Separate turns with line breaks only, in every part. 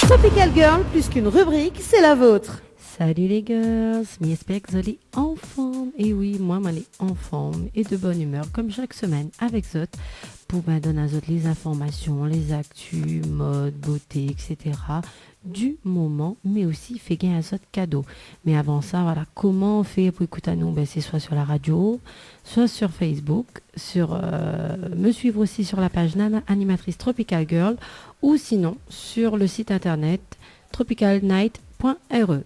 Tropical Girl, plus qu'une rubrique, c'est la vôtre.
Salut les girls, j'espère que vous allez en forme. Et oui, moi, je suis en forme et de bonne humeur, comme chaque semaine avec Zot, pour donner à Zot les informations, les actus, mode, beauté, etc. du moment, mais aussi fait gagner à Zot cadeau. Mais avant ça, voilà, comment on fait pour écouter à nous? C'est soit sur la radio, soit sur Facebook, me suivre aussi sur la page Nana Animatrice Tropical Girl, ou sinon sur le site internet tropicalnight.re.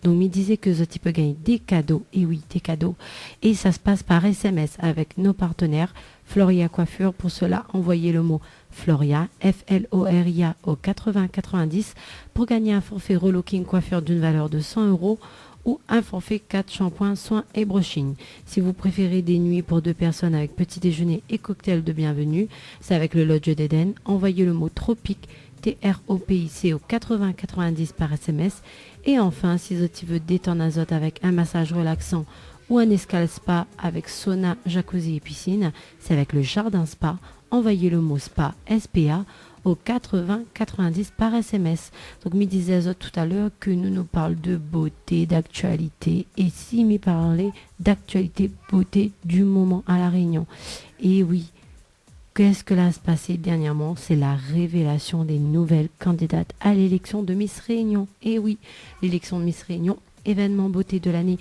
Donc, il disait que Zoti peut gagner des cadeaux, et oui, des cadeaux. Et ça se passe par SMS avec nos partenaires Floria Coiffure. Pour cela, envoyez le mot Floria, Floria au 8090 pour gagner un forfait relooking coiffure d'une valeur de 100 € ou un forfait 4 shampoings, soins et brushing. Si vous préférez des nuits pour 2 personnes avec petit déjeuner et cocktail de bienvenue, c'est avec le Lodge d'Eden. Envoyez le mot tropique, TROPIC au 8090 par SMS. Et enfin, si Zoti veut détendre Azote avec un massage relaxant ou un escale spa avec sauna, jacuzzi et piscine, c'est avec le Jardin Spa. Envoyez le mot spa, SPA, au 8090 par SMS. Donc, me disait Azote tout à l'heure que nous parlons de beauté, d'actualité. Et si me parlait d'actualité, beauté du moment à La Réunion. Et oui, qu'est-ce que là se passait dernièrement? C'est la révélation des nouvelles candidates à l'élection de Miss Réunion. Et oui, l'élection de Miss Réunion, événement beauté de l'année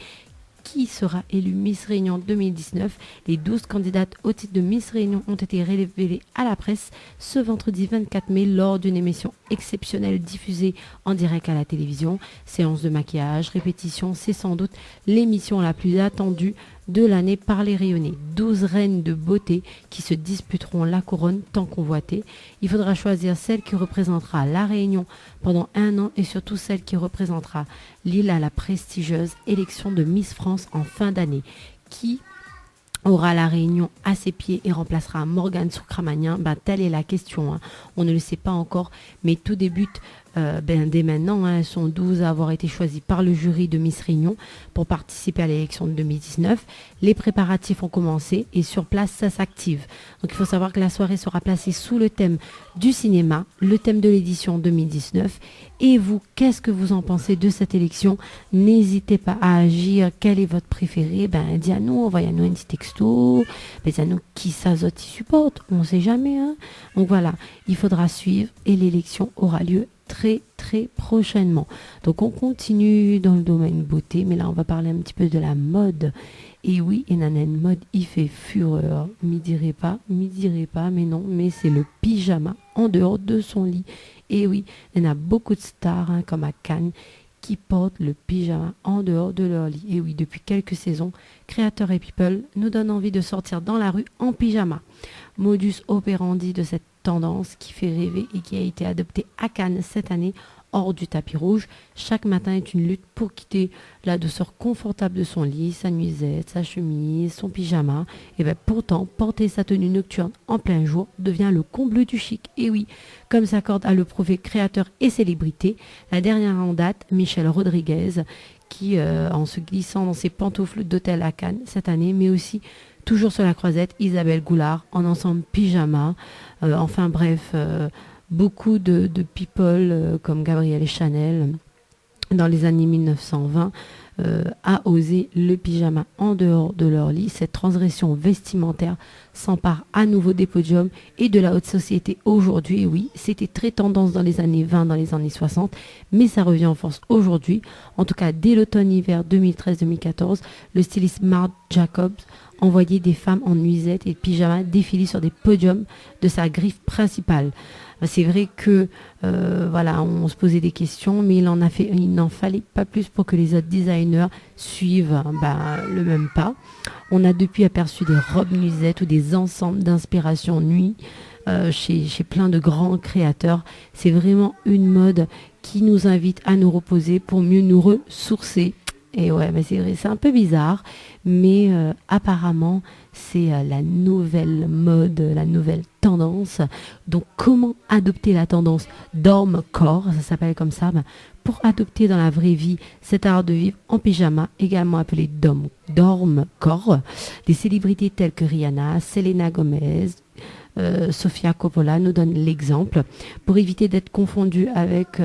qui sera élue Miss Réunion 2019. Les 12 candidates au titre de Miss Réunion ont été révélées à la presse ce vendredi 24 mai lors d'une émission exceptionnelle diffusée en direct à la télévision. Séance de maquillage, répétition, c'est sans doute l'émission la plus attendue de l'année par les Rayonnais. 12 reines de beauté qui se disputeront la couronne tant convoitée. Il faudra choisir celle qui représentera la Réunion pendant un an et surtout celle qui représentera l'île à la prestigieuse élection de Miss France en fin d'année. Qui aura la Réunion à ses pieds et remplacera Morgane Soukramanian? Telle est la question. On ne le sait pas encore, mais tout débute dès maintenant. Elles sont 12 à avoir été choisies par le jury de Miss Réunion pour participer à l'élection de 2019. Les préparatifs ont commencé et sur place, ça s'active. Donc, il faut savoir que la soirée sera placée sous le thème du cinéma, le thème de l'édition 2019. Et vous, qu'est-ce que vous en pensez de cette élection? N'hésitez pas à agir. Quel est votre préféré? Dis à nous, envoyez-nous un petit texto. Dis à nous qui ça Zoti supporte. On ne sait jamais. Donc voilà, il faudra suivre et l'élection aura lieu très très prochainement. Donc on continue dans le domaine beauté, mais là on va parler un petit peu de la mode. Et oui, et une mode, il fait fureur. M'y dirait pas, mais non, mais c'est le pyjama en dehors de son lit. Et oui, il y en a beaucoup de stars, comme à Cannes, qui portent le pyjama en dehors de leur lit. Et oui, depuis quelques saisons, créateurs et people nous donnent envie de sortir dans la rue en pyjama. Modus operandi de cette tendance qui fait rêver et qui a été adoptée à Cannes cette année hors du tapis rouge. Chaque matin est une lutte pour quitter la douceur confortable de son lit, sa nuisette, sa chemise, son pyjama. Et pourtant, porter sa tenue nocturne en plein jour devient le comble du chic. Et oui, comme s'accorde à le prouver créateur et célébrité, la dernière en date, Michelle Rodriguez, qui, en se glissant dans ses pantoufles d'hôtel à Cannes cette année, mais aussi toujours sur la croisette, Isabelle Goulard en ensemble pyjama. Enfin bref, beaucoup de people comme Gabrielle Chanel dans les années 1920 a osé le pyjama en dehors de leur lit. Cette transgression vestimentaire s'empare à nouveau des podiums et de la haute société aujourd'hui. Oui, c'était très tendance dans les années 20, dans les années 60, mais ça revient en force aujourd'hui. En tout cas, dès l'automne-hiver 2013-2014, le styliste Marc Jacobs envoyait des femmes en nuisette et pyjama défiler sur des podiums de sa griffe principale. C'est vrai que on se posait des questions, mais il n'en fallait pas plus pour que les autres designers suivent le même pas. On a depuis aperçu des robes nuisettes ou des ensembles d'inspiration nuit chez plein de grands créateurs. C'est vraiment une mode qui nous invite à nous reposer pour mieux nous ressourcer. Et ouais, mais c'est vrai, c'est un peu bizarre, mais apparemment, c'est la nouvelle mode, la nouvelle tendance. Donc, comment adopter la tendance dorme-corps, ça s'appelle comme ça, pour adopter dans la vraie vie cet art de vivre en pyjama, également appelé dorme-corps. Des célébrités telles que Rihanna, Selena Gomez, Sofia Coppola nous donne l'exemple. Pour éviter d'être confondu avec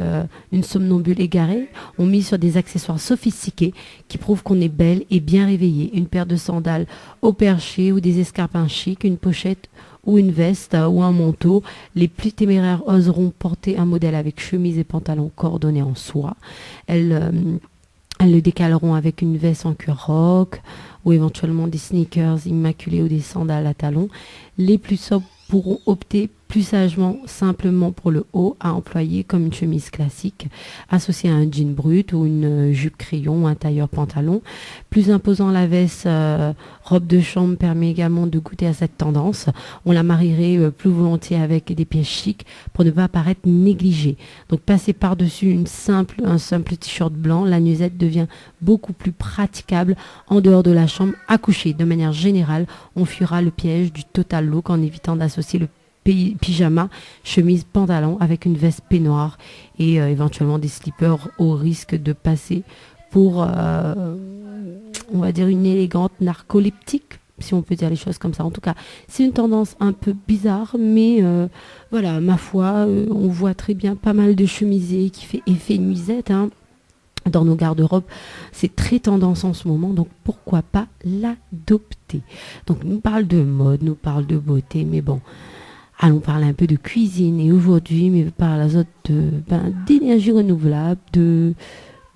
une somnambule égarée, on mise sur des accessoires sophistiqués qui prouvent qu'on est belle et bien réveillée. Une paire de sandales au perché ou des escarpins chics, une pochette ou une veste ou un manteau. Les plus téméraires oseront porter un modèle avec chemise et pantalon coordonnés en soie. Elles le décaleront avec une veste en cuir rock ou éventuellement des sneakers immaculés ou des sandales à talons. Les plus sobres pourront opter plus sagement simplement pour le haut à employer comme une chemise classique associée à un jean brut ou une jupe crayon ou un tailleur pantalon. Plus imposant, la veste robe de chambre permet également de goûter à cette tendance. On la marierait plus volontiers avec des pièces chics pour ne pas paraître négligée. Donc passer par-dessus un simple t-shirt blanc, la nuisette devient beaucoup plus praticable en dehors de la chambre à coucher. De manière générale, on fuira le piège du total look en évitant d'associer le pyjama, chemise, pantalon avec une veste peignoir et éventuellement des slippers au risque de passer pour, on va dire, une élégante narcoleptique, si on peut dire les choses comme ça. En tout cas, c'est une tendance un peu bizarre, mais voilà, ma foi, on voit très bien pas mal de chemisiers qui fait effet nuisette, hein. Dans nos garde-robes, c'est très tendance en ce moment, donc pourquoi pas l'adopter. Donc nous parle de mode, nous parle de beauté, mais bon, allons parler un peu de cuisine. Et aujourd'hui, mais par la zone d'énergie renouvelable,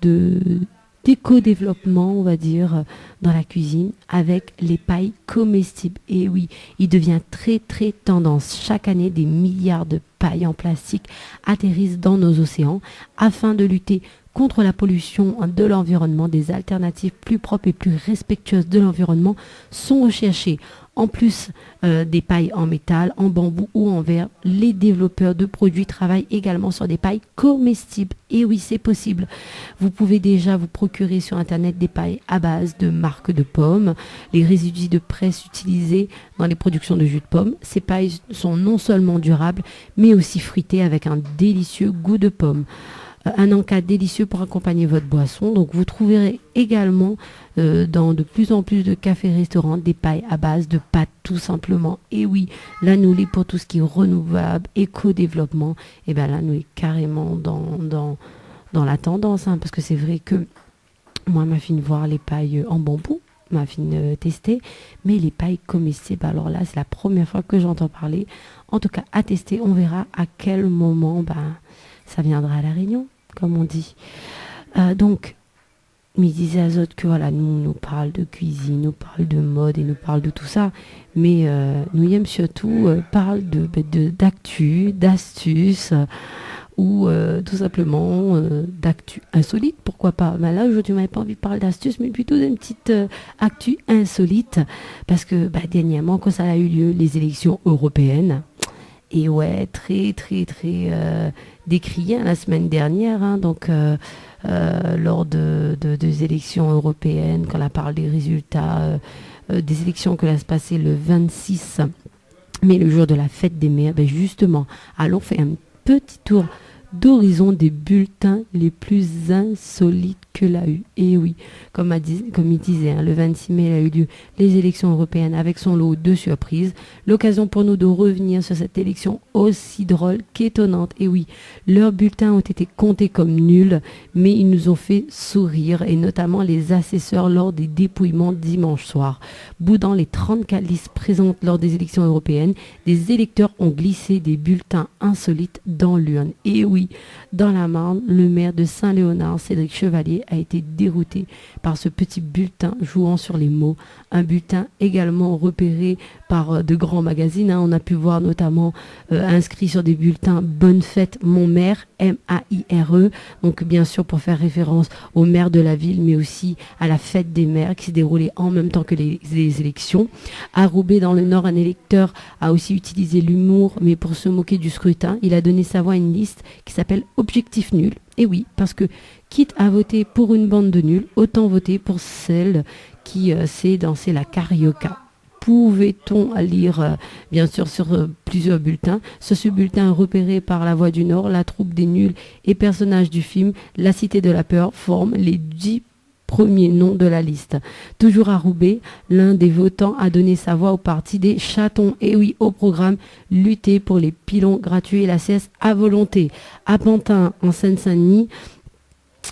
d'éco-développement, on va dire, dans la cuisine, avec les pailles comestibles. Et oui, il devient très très tendance. Chaque année, des milliards de pailles en plastique atterrissent dans nos océans afin de lutter contre la pollution de l'environnement. Des alternatives plus propres et plus respectueuses de l'environnement sont recherchées. En plus des pailles en métal, en bambou ou en verre, les développeurs de produits travaillent également sur des pailles comestibles. Et oui, c'est possible. Vous pouvez déjà vous procurer sur Internet des pailles à base de marques de pommes, les résidus de presse utilisés dans les productions de jus de pomme. Ces pailles sont non seulement durables, mais aussi fruitées avec un délicieux goût de pomme. Un encas délicieux pour accompagner votre boisson. Donc vous trouverez également dans de plus en plus de cafés-restaurants des pailles à base de pâtes tout simplement. Et oui, là nous les pour tout ce qui est renouvelable, éco-développement, et bien là nous les carrément dans la tendance, hein, parce que c'est vrai que moi m'a fine voir les pailles en bambou, m'a fine tester, mais les pailles comestibles, alors là c'est la première fois que j'entends parler. En tout cas à tester, on verra à quel moment ça viendra à la Réunion, comme on dit. Donc, il disait à Zod que voilà, nous parle de cuisine, nous parle de mode et nous parle de tout ça, mais nous aime surtout parle d'actu, d'astuces ou tout simplement d'actu insolite, pourquoi pas. Mais là aujourd'hui, on m'avait pas envie de parler d'astuces, mais plutôt d'une petite actu insolite, parce que dernièrement, quand ça a eu lieu, les élections européennes. Et ouais, très très très décrié la semaine dernière, hein, donc lors des élections européennes, quand on parle des résultats des élections que va se passer le 26 mai, le jour de la fête des mères, justement, allons faire un petit tour d'horizon des bulletins les plus insolites que l'a eu. Et oui, comme il disait, hein, le 26 mai, il a eu lieu les élections européennes avec son lot de surprises. L'occasion pour nous de revenir sur cette élection aussi drôle qu'étonnante. Et oui, leurs bulletins ont été comptés comme nuls, mais ils nous ont fait sourire, et notamment les assesseurs lors des dépouillements dimanche soir. Boudant les 34 listes présentes lors des élections européennes, des électeurs ont glissé des bulletins insolites dans l'urne. Et oui, dans la Marne, le maire de Saint-Léonard, Cédric Chevalier, a été dérouté par ce petit bulletin jouant sur les mots. Un bulletin également repéré par de grands magazines, hein. On a pu voir notamment inscrit sur des bulletins Bonne fête mon maire, M-A-I-R-E, donc bien sûr pour faire référence au maire de la ville, mais aussi à la fête des maires qui s'est déroulée en même temps que les élections. À Roubaix, dans le Nord, un électeur a aussi utilisé l'humour, mais pour se moquer du scrutin, il a donné sa voix à une liste qui s'appelle Objectif nul. Et oui, parce que quitte à voter pour une bande de nuls, autant voter pour celle qui sait danser la carioca. Pouvait-on lire, bien sûr, sur plusieurs bulletins. Ce bulletin repéré par La Voix du Nord, la troupe des nuls et personnages du film La Cité de la Peur forment les 10 premier nom de la liste. Toujours à Roubaix, l'un des votants a donné sa voix au parti des chatons. Et oui, au programme, lutter pour les pilons gratuits et la sieste à volonté. À Pantin, en Seine-Saint-Denis,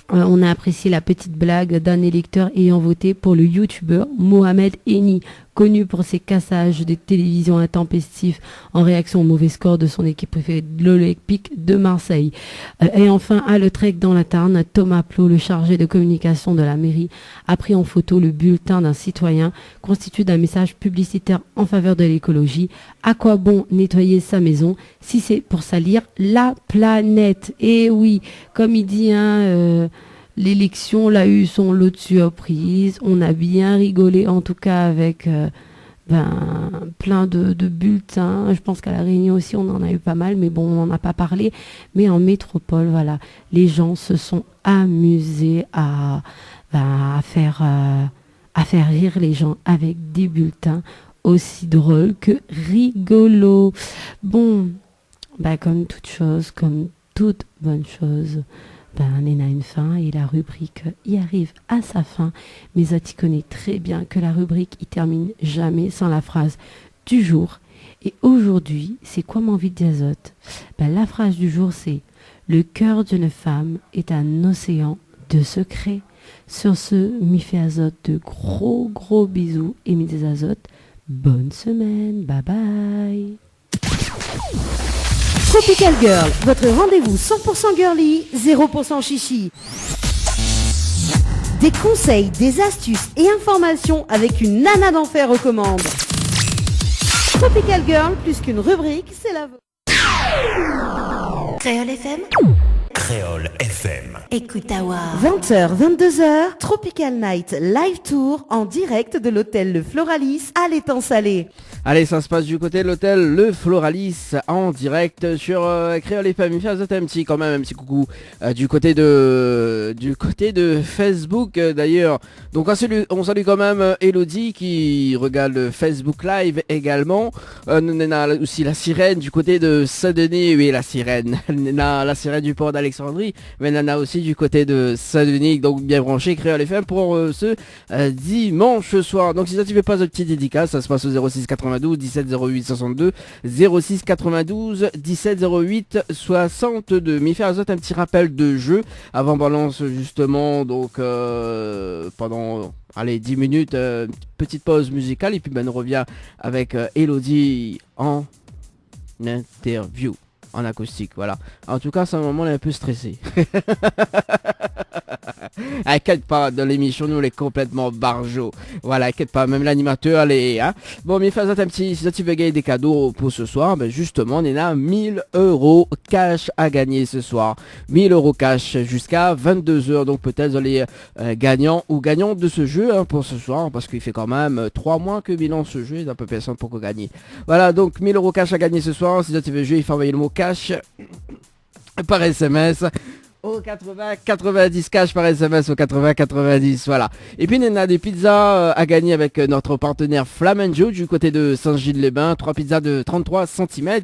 on a apprécié la petite blague d'un électeur ayant voté pour le youtubeur Mohamed Eni, connu pour ses cassages de télévision intempestifs en réaction au mauvais score de son équipe préférée de l'Olympique de Marseille. Et enfin, à Lautrec dans la Tarn, Thomas Plot, le chargé de communication de la mairie, a pris en photo le bulletin d'un citoyen constitué d'un message publicitaire en faveur de l'écologie. À quoi bon nettoyer sa maison si c'est pour salir la planète? Et oui, comme il dit, l'élection l'a eu son lot de surprises. On a bien rigolé, en tout cas avec plein de bulletins. Je pense qu'à La Réunion aussi, on en a eu pas mal, mais bon, on n'en a pas parlé. Mais en métropole, voilà, les gens se sont amusés à faire rire les gens avec des bulletins aussi drôles que rigolos. Bon, comme toute chose, comme toute bonne chose, elle a une fin et la rubrique y arrive à sa fin. Mais tu connais très bien que la rubrique y termine jamais sans la phrase du jour. Et aujourd'hui, c'est quoi mon vide d'azote? La phrase du jour, c'est: le cœur d'une femme est un océan de secrets. Sur ce, m'y fait azote de gros bisous et m'y des azotes. Bonne semaine, bye bye.
Tropical Girl, votre rendez-vous 100% girly, 0% chichi. Des conseils, des astuces et informations avec une nana d'enfer aux commandes. Tropical Girl, plus qu'une rubrique, c'est la vôtre.
Créole FM.
Créole FM.
Écoute Awa.
20h, 22h, Tropical Night Live Tour en direct de l'hôtel Le Floralis à l'Étang Salé.
Allez, ça se passe du côté de l'hôtel Le Floralis en direct sur Créole FM. Il fait un petit coucou du côté de Facebook d'ailleurs. Donc on salue quand même Elodie qui regarde le Facebook Live également. On a aussi la sirène du côté de Saint-Denis. Oui, la sirène. On a la sirène du port d'Alexandrie. Mais on a aussi du côté de Saint-Denis. Donc bien branché Créole FM pour ce dimanche soir. Donc si ça tu fais pas de petite dédicace, ça se passe au 06 92 17 08 62 06 92 17 08 62. Mais faire un petit rappel de jeu avant balance justement. Donc pendant 10 minutes, petite pause musicale et puis on revient avec Elodie en interview. En acoustique, voilà. En tout cas, c'est un moment, on est un peu stressé. Inquiète pas, dans l'émission, nous, on est complètement barjo. Voilà, inquiète pas, même l'animateur, allez, hein. Bon, mais fais un petit, si tu veux gagner des cadeaux pour ce soir, justement, on a 1000 € cash à gagner ce soir. 1000 € cash jusqu'à 22h. Donc, peut-être les gagnants ou gagnantes de ce jeu, pour ce soir, parce qu'il fait quand même 3 mois que bilan ce jeu, il n'y a pas personne pour gagner. Voilà, donc 1000 € cash à gagner ce soir. Si tu veux jouer, il faut envoyer le mot cash par SMS au 80 90 cash par SMS au 80 90, voilà. Et puis on a des pizzas à gagner avec notre partenaire Flamingo du côté de Saint-Gilles-les-Bains, 3 pizzas de 33 cm.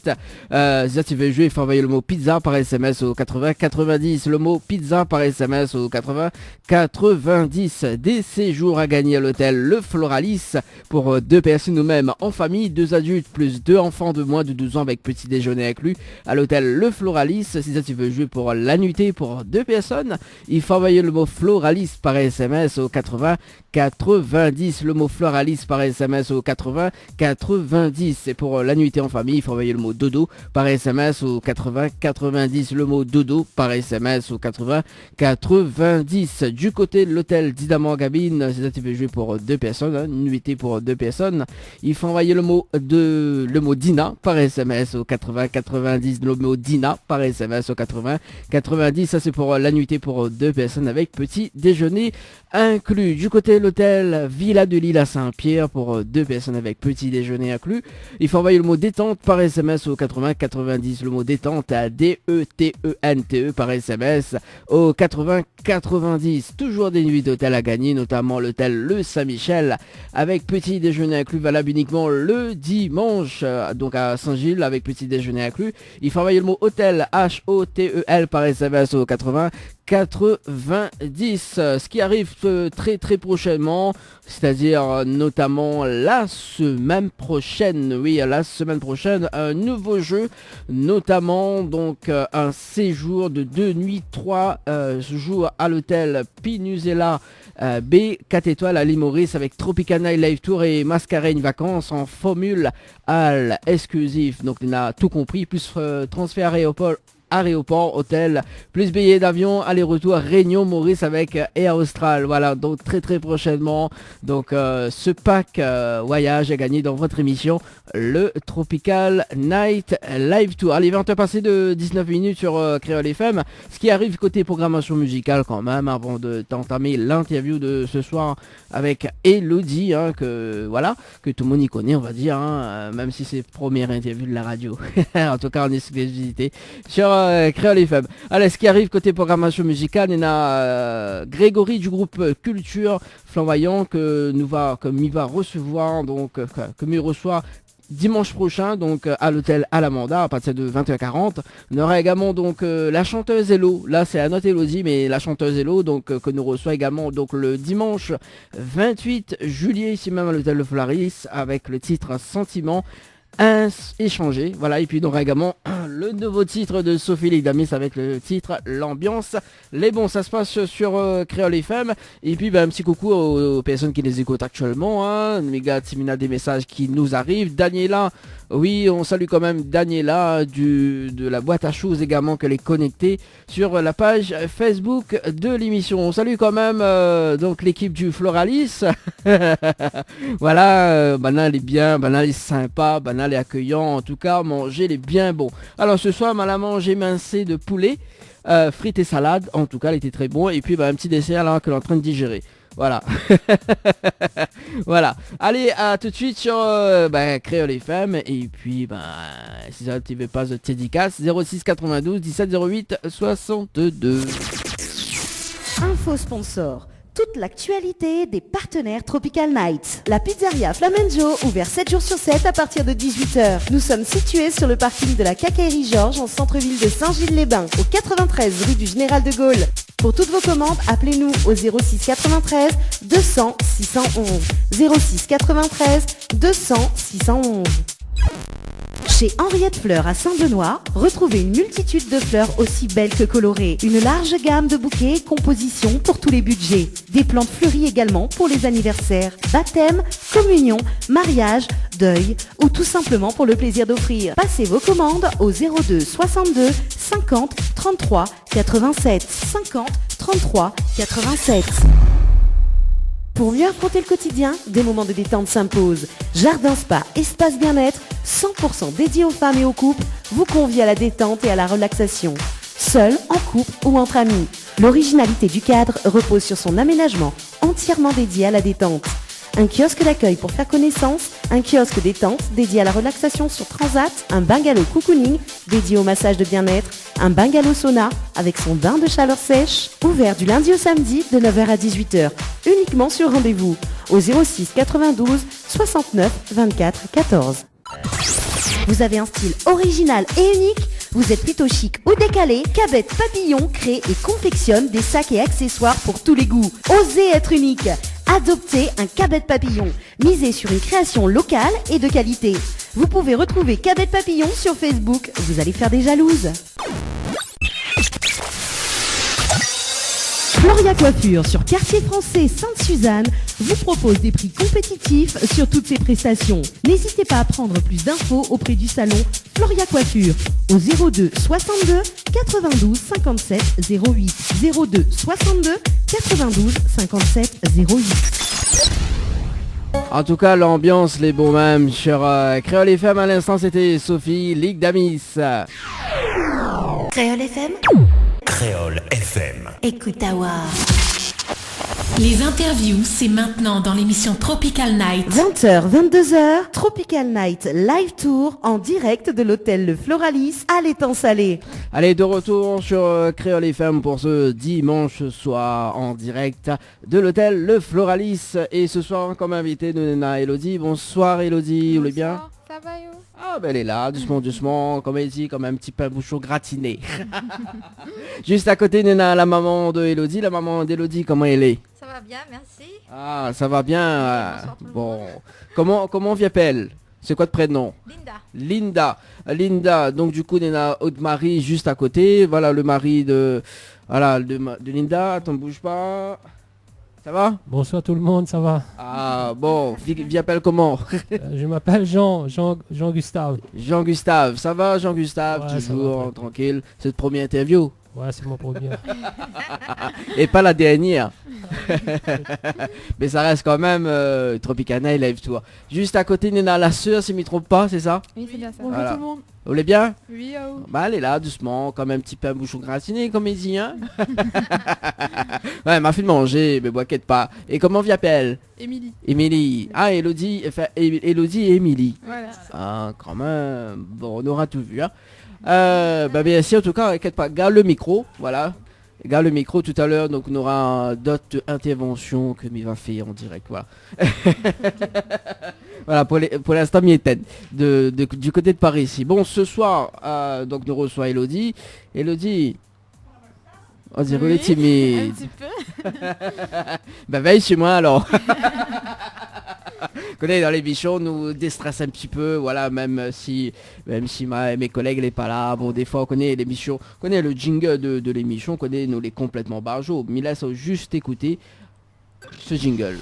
Si tu veux jouer, il faut envoyer le mot pizza par SMS au 80 90, le mot pizza par SMS au 80 90. Des séjours à gagner à l'hôtel Le Floralis pour 2 personnes nous-mêmes en famille, 2 adultes plus 2 enfants de moins de 12 ans avec petit déjeuner inclus à l'hôtel Le Floralis. Si tu veux jouer pour la nuitée pour 2 personnes, il faut envoyer le mot Floralis par SMS au 80 90, le mot Floralis par SMS au 80 90. Et pour la nuitée en famille, il faut envoyer le mot dodo par SMS au 80 90, le mot dodo par SMS au 80 90. Du côté de l'hôtel Didamant Gabine, c'est ça tu veux jouer pour 2 personnes, une nuitée pour 2 personnes, il faut envoyer le mot Dina par SMS au 80 90, le mot Dina par SMS au 80 90. Ça c'est pour la nuitée pour 2 personnes avec petit déjeuner inclus. Du côté de l'hôtel Villa de Lille à Saint-Pierre pour 2 personnes avec petit déjeuner inclus, il faut envoyer le mot détente par SMS au 80 90, le mot détente à DETENTE par SMS au 80 90. Toujours des nuits d'hôtel à gagner, notamment l'hôtel Le Saint-Michel avec petit déjeuner inclus, valable uniquement le dimanche, donc à Saint-Gilles avec petit déjeuner inclus. Il faut envoyer le mot hôtel HOTEL par SMS au 80 90. Ce qui arrive très très prochainement, c'est-à-dire notamment la semaine prochaine. Oui, la semaine prochaine, un nouveau jeu, notamment donc un séjour de 2 nuits, 3 jours à l'hôtel Pinusella B, 4 étoiles à l'île Maurice avec Tropical Night Live Tour et Mascareignes Vacances en formule all exclusif. Donc on a tout compris, plus transfert aéroport, hôtel, plus billets d'avion, aller-retour Réunion Maurice avec Air Austral. Voilà, donc très très prochainement. Donc ce pack voyage est gagné dans votre émission, le Tropical Night Live Tour. Allez, 20h passé de 19 minutes sur Créole FM. Ce qui arrive côté programmation musicale quand même, avant d'entamer l'interview de ce soir avec Elodie, que tout le monde y connaît, on va dire, même si c'est première interview de la radio. En tout cas en exclusivité sur Créole FM. Allez, ce qui arrive côté programmation musicale, il y a Grégory du groupe Culture Flamboyant que m'y va recevoir, donc que m'y reçoit dimanche prochain, donc à l'hôtel Alamanda à partir de 20h40. On aura également donc la chanteuse Hello, là c'est à notre Elodie, mais la chanteuse Hello donc que nous reçoit également donc le dimanche 28 juillet ici même à l'hôtel Le Fleuris avec le titre Sentiment échangé. Voilà, et puis on aura également le nouveau titre de Sophie Ligdamis avec le titre L'ambiance. Les bons, ça se passe sur Créole FM. Et puis un petit coucou aux personnes qui les écoutent actuellement, les gars, Timina, des messages qui nous arrivent. Daniela, oui, on salue quand même Daniela de la boîte à choses également, qu'elle est connectée sur la page Facebook de l'émission. On salue quand même donc l'équipe du Floralis. Voilà, Banal est bien, Banal est sympa, Banal est accueillant, en tout cas manger est bien bon. Alors ce soir, on a mangé mincé de poulet, frites et salade, en tout cas il était très bon, et puis un petit dessert là que l'on est en train de digérer. Voilà. Voilà. Allez, à tout de suite sur Créole FM. Et puis, si ça ne veut pas de dédicace, 06 92 17 08 62.
Info sponsor. Toute l'actualité des partenaires Tropical Nights. La pizzeria Flamenjo, ouvert 7 jours sur 7 à partir de 18h. Nous sommes situés sur le parking de la Quincaillerie Georges en centre-ville de Saint-Gilles-les-Bains, au 93 rue du Général de Gaulle. Pour toutes vos commandes, appelez-nous au 06 93 200 611. 06 93 200 611. Chez Henriette Fleurs à Saint-Benoît, retrouvez une multitude de fleurs aussi belles que colorées. Une large gamme de bouquets et compositions pour tous les budgets. Des plantes fleuries également pour les anniversaires, baptêmes, communions, mariages, deuil ou tout simplement pour le plaisir d'offrir. Passez vos commandes au 02 62 50 33 87 50 33 87. Pour mieux affronter le quotidien, des moments de détente s'imposent. Jardin Spa, espace bien-être, 100% dédié aux femmes et aux couples, vous convie à la détente et à la relaxation. Seul, en couple ou entre amis. L'originalité du cadre repose sur son aménagement, entièrement dédié à la détente. Un kiosque d'accueil pour faire connaissance, un kiosque détente dédié à la relaxation sur Transat, un bungalow cocooning dédié au massage de bien-être, un bungalow sauna avec son bain de chaleur sèche, ouvert du lundi au samedi de 9h à 18h, uniquement sur rendez-vous, au 06 92 69 24 14. Vous avez un style original et unique? Vous êtes plutôt chic ou décalé? Cabette Papillon crée et confectionne des sacs et accessoires pour tous les goûts. Osez être unique. Adoptez un Cabette Papillon. Misez sur une création locale et de qualité. Vous pouvez retrouver Cabette Papillon sur Facebook. Vous allez faire des jalouses. Floria Coiffure sur Quartier Français Sainte-Suzanne vous propose des prix compétitifs sur toutes ses prestations. N'hésitez pas à prendre plus d'infos auprès du salon Floria Coiffure au 02 62 92 57 08 02 62 92 57 08.
En tout cas, l'ambiance, les bons même sur Créole FM. À l'instant, c'était Sophie Ligdamis.
Créole FM.
Créole FM.
Écoute Awa. Les interviews, c'est maintenant dans l'émission Tropical Night.
20h, 22h, Tropical Night Live Tour en direct de l'hôtel Le Floralis à l'étang salé.
Allez, de retour sur Créole FM pour ce dimanche soir en direct de l'hôtel Le Floralis. Et ce soir, comme invité, nous avons Elodie. Bonsoir Elodie, vous allez bien?
Ça va yo?
Ah ben elle est là, doucement, doucement, comme elle dit, comme un petit peu bouchon gratiné. Juste à côté, Nena, la maman de Elodie. La maman d'Elodie, comment elle est?
Ça va bien, merci.
Ah, ça va bien.
bonsoir tout le
Bon, comment vient-elle? C'est quoi de prénom?
Linda.
Linda, donc du coup, Nena, Aude-Marie juste à côté. Voilà, le mari de Linda. Attends, bouge pas. Ça va?
Bonsoir tout le monde, ça va?
Ah, bon, vient-elle comment?
Je m'appelle Jean-Gustave.
Jean-Gustave, ça va Jean-Gustave?
Ouais, ça
Toujours
va.
Tranquille. C'est le premier interview.
Ouais, c'est mon premier.
Et pas la dernière. Mais ça reste quand même Tropicana et Live Tour. Juste à côté, Nena, la sœur, si je ne me trompe pas, c'est ça?
Oui, c'est bien ça.
Bonjour tout le monde. Vous voulez bien?
Oui,
Bah elle est là, doucement, comme un petit peu un bouchon gratiné, comme il dit, hein. Ouais, elle m'a fait de manger, mais t'inquiète pas. Et comment vient-elle? Émilie. Ah, Elodie, enfin, Elodie et Émilie.
Voilà.
Ah, quand même. Bon, on aura tout vu, hein. Bah bien sûr, en tout cas, t'inquiète pas, garde le micro, voilà. Garde le micro tout à l'heure, donc on aura d'autres interventions que m'y va faire en direct, voilà. Voilà, pour l'instant, m'y-éteint du côté de Paris ici. Bon, ce soir, donc nous reçoit Elodie. Elodie, on dirait les timide.
Un petit peu.
Bah veille chez moi alors. Connais, dans les bichons, nous déstresse un petit peu, voilà, même si mes collègues n'est pas là, bon des fois on connaît les bichons, on connaît le jingle de l'émission, on connaît nous les complètement barjots, mais laisse juste écouter ce jingle.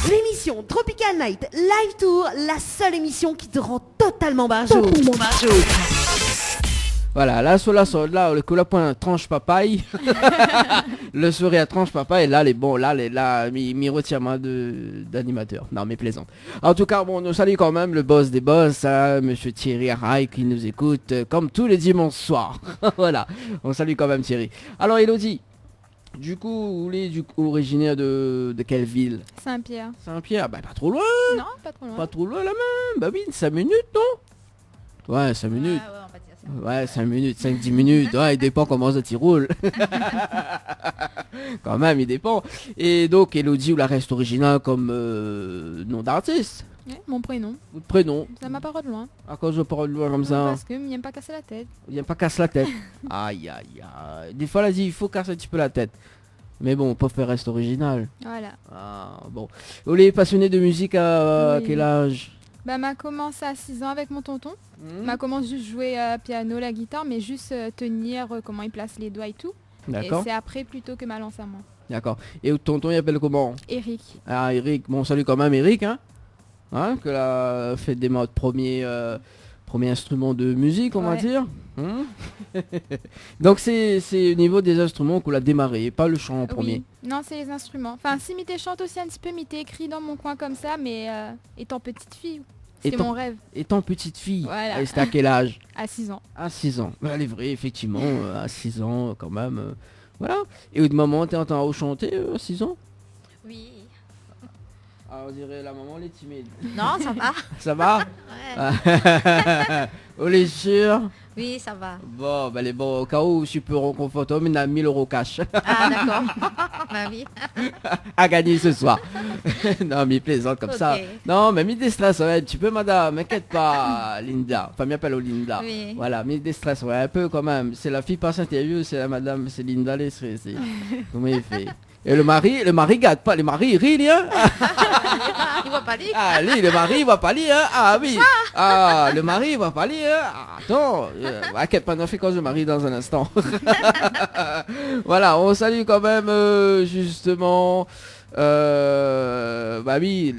L'émission Tropical Night Live Tour, la seule émission qui te rend totalement barjot.
Voilà, là, le coup la point tranche papaye. Le sourire à tranche papaye. Et là, m'y retire moi d'animateur. Non, mais plaisante. En tout cas, bon, nous salue quand même le boss des boss, hein, monsieur Thierry Arraille, qui nous écoute comme tous les dimanches soirs. Voilà, on salue quand même Thierry. Alors, Elodie, du coup, vous êtes originaire de quelle ville?
Saint-Pierre.
Saint-Pierre, bah pas trop loin.
Non, pas trop loin.
Pas trop loin là même. Bah oui, 5 minutes, non? Ouais, 5 minutes.
Ouais, on va dire ça.
Ouais, 5 minutes, 5-10 minutes, ouais, il dépend comment ça t'y roule. Quand même, il dépend. Et donc, Elodie, ou la reste originale comme nom d'artiste?
Ouais, mon prénom.
Votre prénom?
Ça m'a pas de loin.
À cause de parole de loin comme ça?
Parce que m'aime pas casser la tête.
Il n'aime pas casser la tête. Aïe, aïe, aïe. Des fois, elle a dit, il faut casser un petit peu la tête. Mais bon, pas faire reste original.
Voilà.
Ah, bon. Vous les passionnés de musique à
Oui.
quel âge?
Bah, m'a commencé à 6 ans avec mon tonton. M'a commencé juste jouer piano, la guitare, mais juste tenir comment il place les doigts et tout.
D'accord.
Et c'est après plutôt que m'a lancé à moi.
D'accord. Et tonton, il appelle comment?
Eric.
Ah, Eric. Bon, salut quand même Eric, hein, que la fait des modes premier instrument de musique, on va
Ouais.
dire. Donc c'est au niveau des instruments qu'on l'a démarré, pas le chant en premier.
Oui. Non, c'est les instruments. Enfin, si Mité chante aussi un petit peu, Mité écrit dans mon coin comme ça, mais étant petite fille, c'était
Étant-
mon rêve.
Étant petite fille,
Voilà.
et c'était à quel âge?
À 6 ans.
À 6 ans. Elle est vraie, effectivement, à 6 ans quand même. Voilà. Et au maman, t'es en train de chanter à 6 ans?
Oui.
Ah, on dirait la maman, elle est timide.
Non, ça va.
Ça va?
Ouais.
On est sûr?
Oui, ça va.
Bon, ben les bon, au cas où je peux rencontrer, mais on a 1000 € cash
Ah, d'accord. Bah oui.
à gagner ce soir. Non, mais plaisante comme ça.
Ok.
Non, mais mis des stress, ouais, tu peux, madame, m'inquiète pas, Linda. Enfin, m'appelle Linda.
Oui.
Voilà, mis des stress, ouais, un peu quand même. C'est la fille passe interview, c'est la madame, c'est Linda, les stressés. Comment il fait? Et le mari gâte pas, le mari il rit, hein.
Il va pas dire.
Ah, lui, le mari, il va pas lire, hein. Ah oui. Ah, le mari, il va pas lire, hein. Ah, attends. Quel pas fait cause le mari dans un instant. Voilà, on salue quand même, justement, bah oui,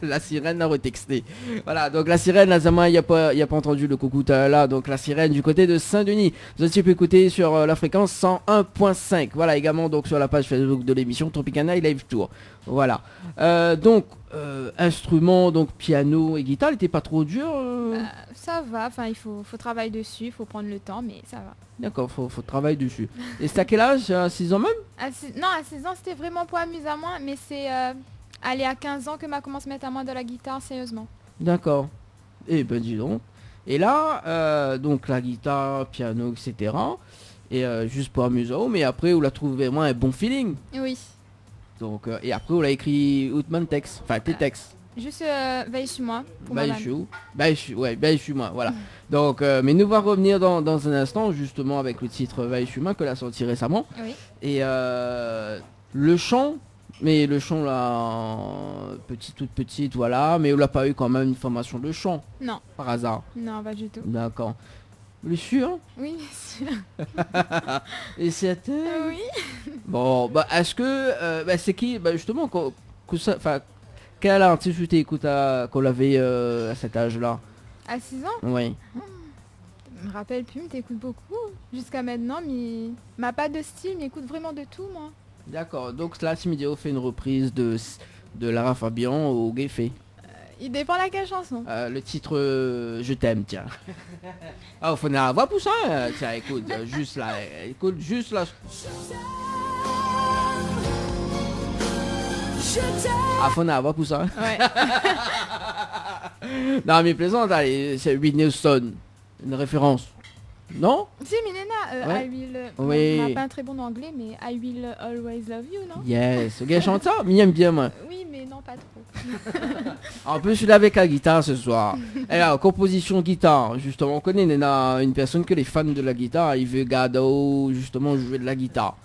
la sirène a retexté. Voilà, donc la sirène, la Zama, il n'y a pas entendu le coucou là, donc la sirène du côté de Saint-Denis. Vous avez pu écouter sur la fréquence 101.5. Voilà, également donc sur la page Facebook de l'émission Tropicana Live Tour. Voilà. Donc, instruments, donc piano et guitare, n'était pas trop dur
Ça va, enfin il faut travailler dessus, il faut prendre le temps, mais ça va.
D'accord, faut travailler dessus. Et c'est à quel âge? À 6 ans même?
Non, à 16 ans c'était vraiment pour amuser à moi, mais c'est aller à 15 ans que m'a commencé à mettre à moi de la guitare sérieusement.
D'accord. Eh ben dis donc. Et là, donc la guitare, piano, etc. Et juste pour amuser, mais après, vous la trouvez vraiment un bon feeling.
Oui.
Donc, et après, vous l'a écrit Outman texte, enfin tes textes.
Juste veille sur moi. Pour madame.
Veille sur moi, voilà. Donc, mais nous va revenir dans un instant, justement, avec le titre Veille sur moi, que l'a sorti récemment.
Oui.
Et le chant, mais le chant là, toute petite, voilà, mais on n'a pas eu quand même une formation de chant,
Non.
par hasard.
Non, pas du tout.
D'accord. Vous êtes sûr?
Oui, bien sûr.
Et c'était...
Oui.
Bon, bah, est-ce que... c'est qui, justement, quel artiste tu écoutes qu'on avait à cet âge-là?
À 6 ans,
Oui.
je me rappelle plus, mais t'écoutes beaucoup. Jusqu'à maintenant, mais m'a pas de style, mais écoute vraiment de tout, moi.
D'accord, donc là, Simidio fait une reprise de Lara Fabian au Gayfé.
Il dépend laquelle chanson.
Le titre Je t'aime, tiens. Ah, faut la voix pour ça. Tiens, écoute, juste là. Écoute, juste là. Ah, faut la voix pour ça.
Ouais.
Non, mais plaisante, allez, c'est Whitney Houston. Une référence. Non?
Si, mais Nena,
Ouais.
I will...
Oui.
On n'a pas un très bon anglais, mais I will always love you, non?
Yes. Ok, chante ça. Mais il aime bien, moi.
Oui, mais non, pas trop.
En plus, je suis là avec la guitare ce soir. Et là, composition guitare. Justement, on connaît une personne que les fans de la guitare, il veut Gado, justement, jouer de la guitare.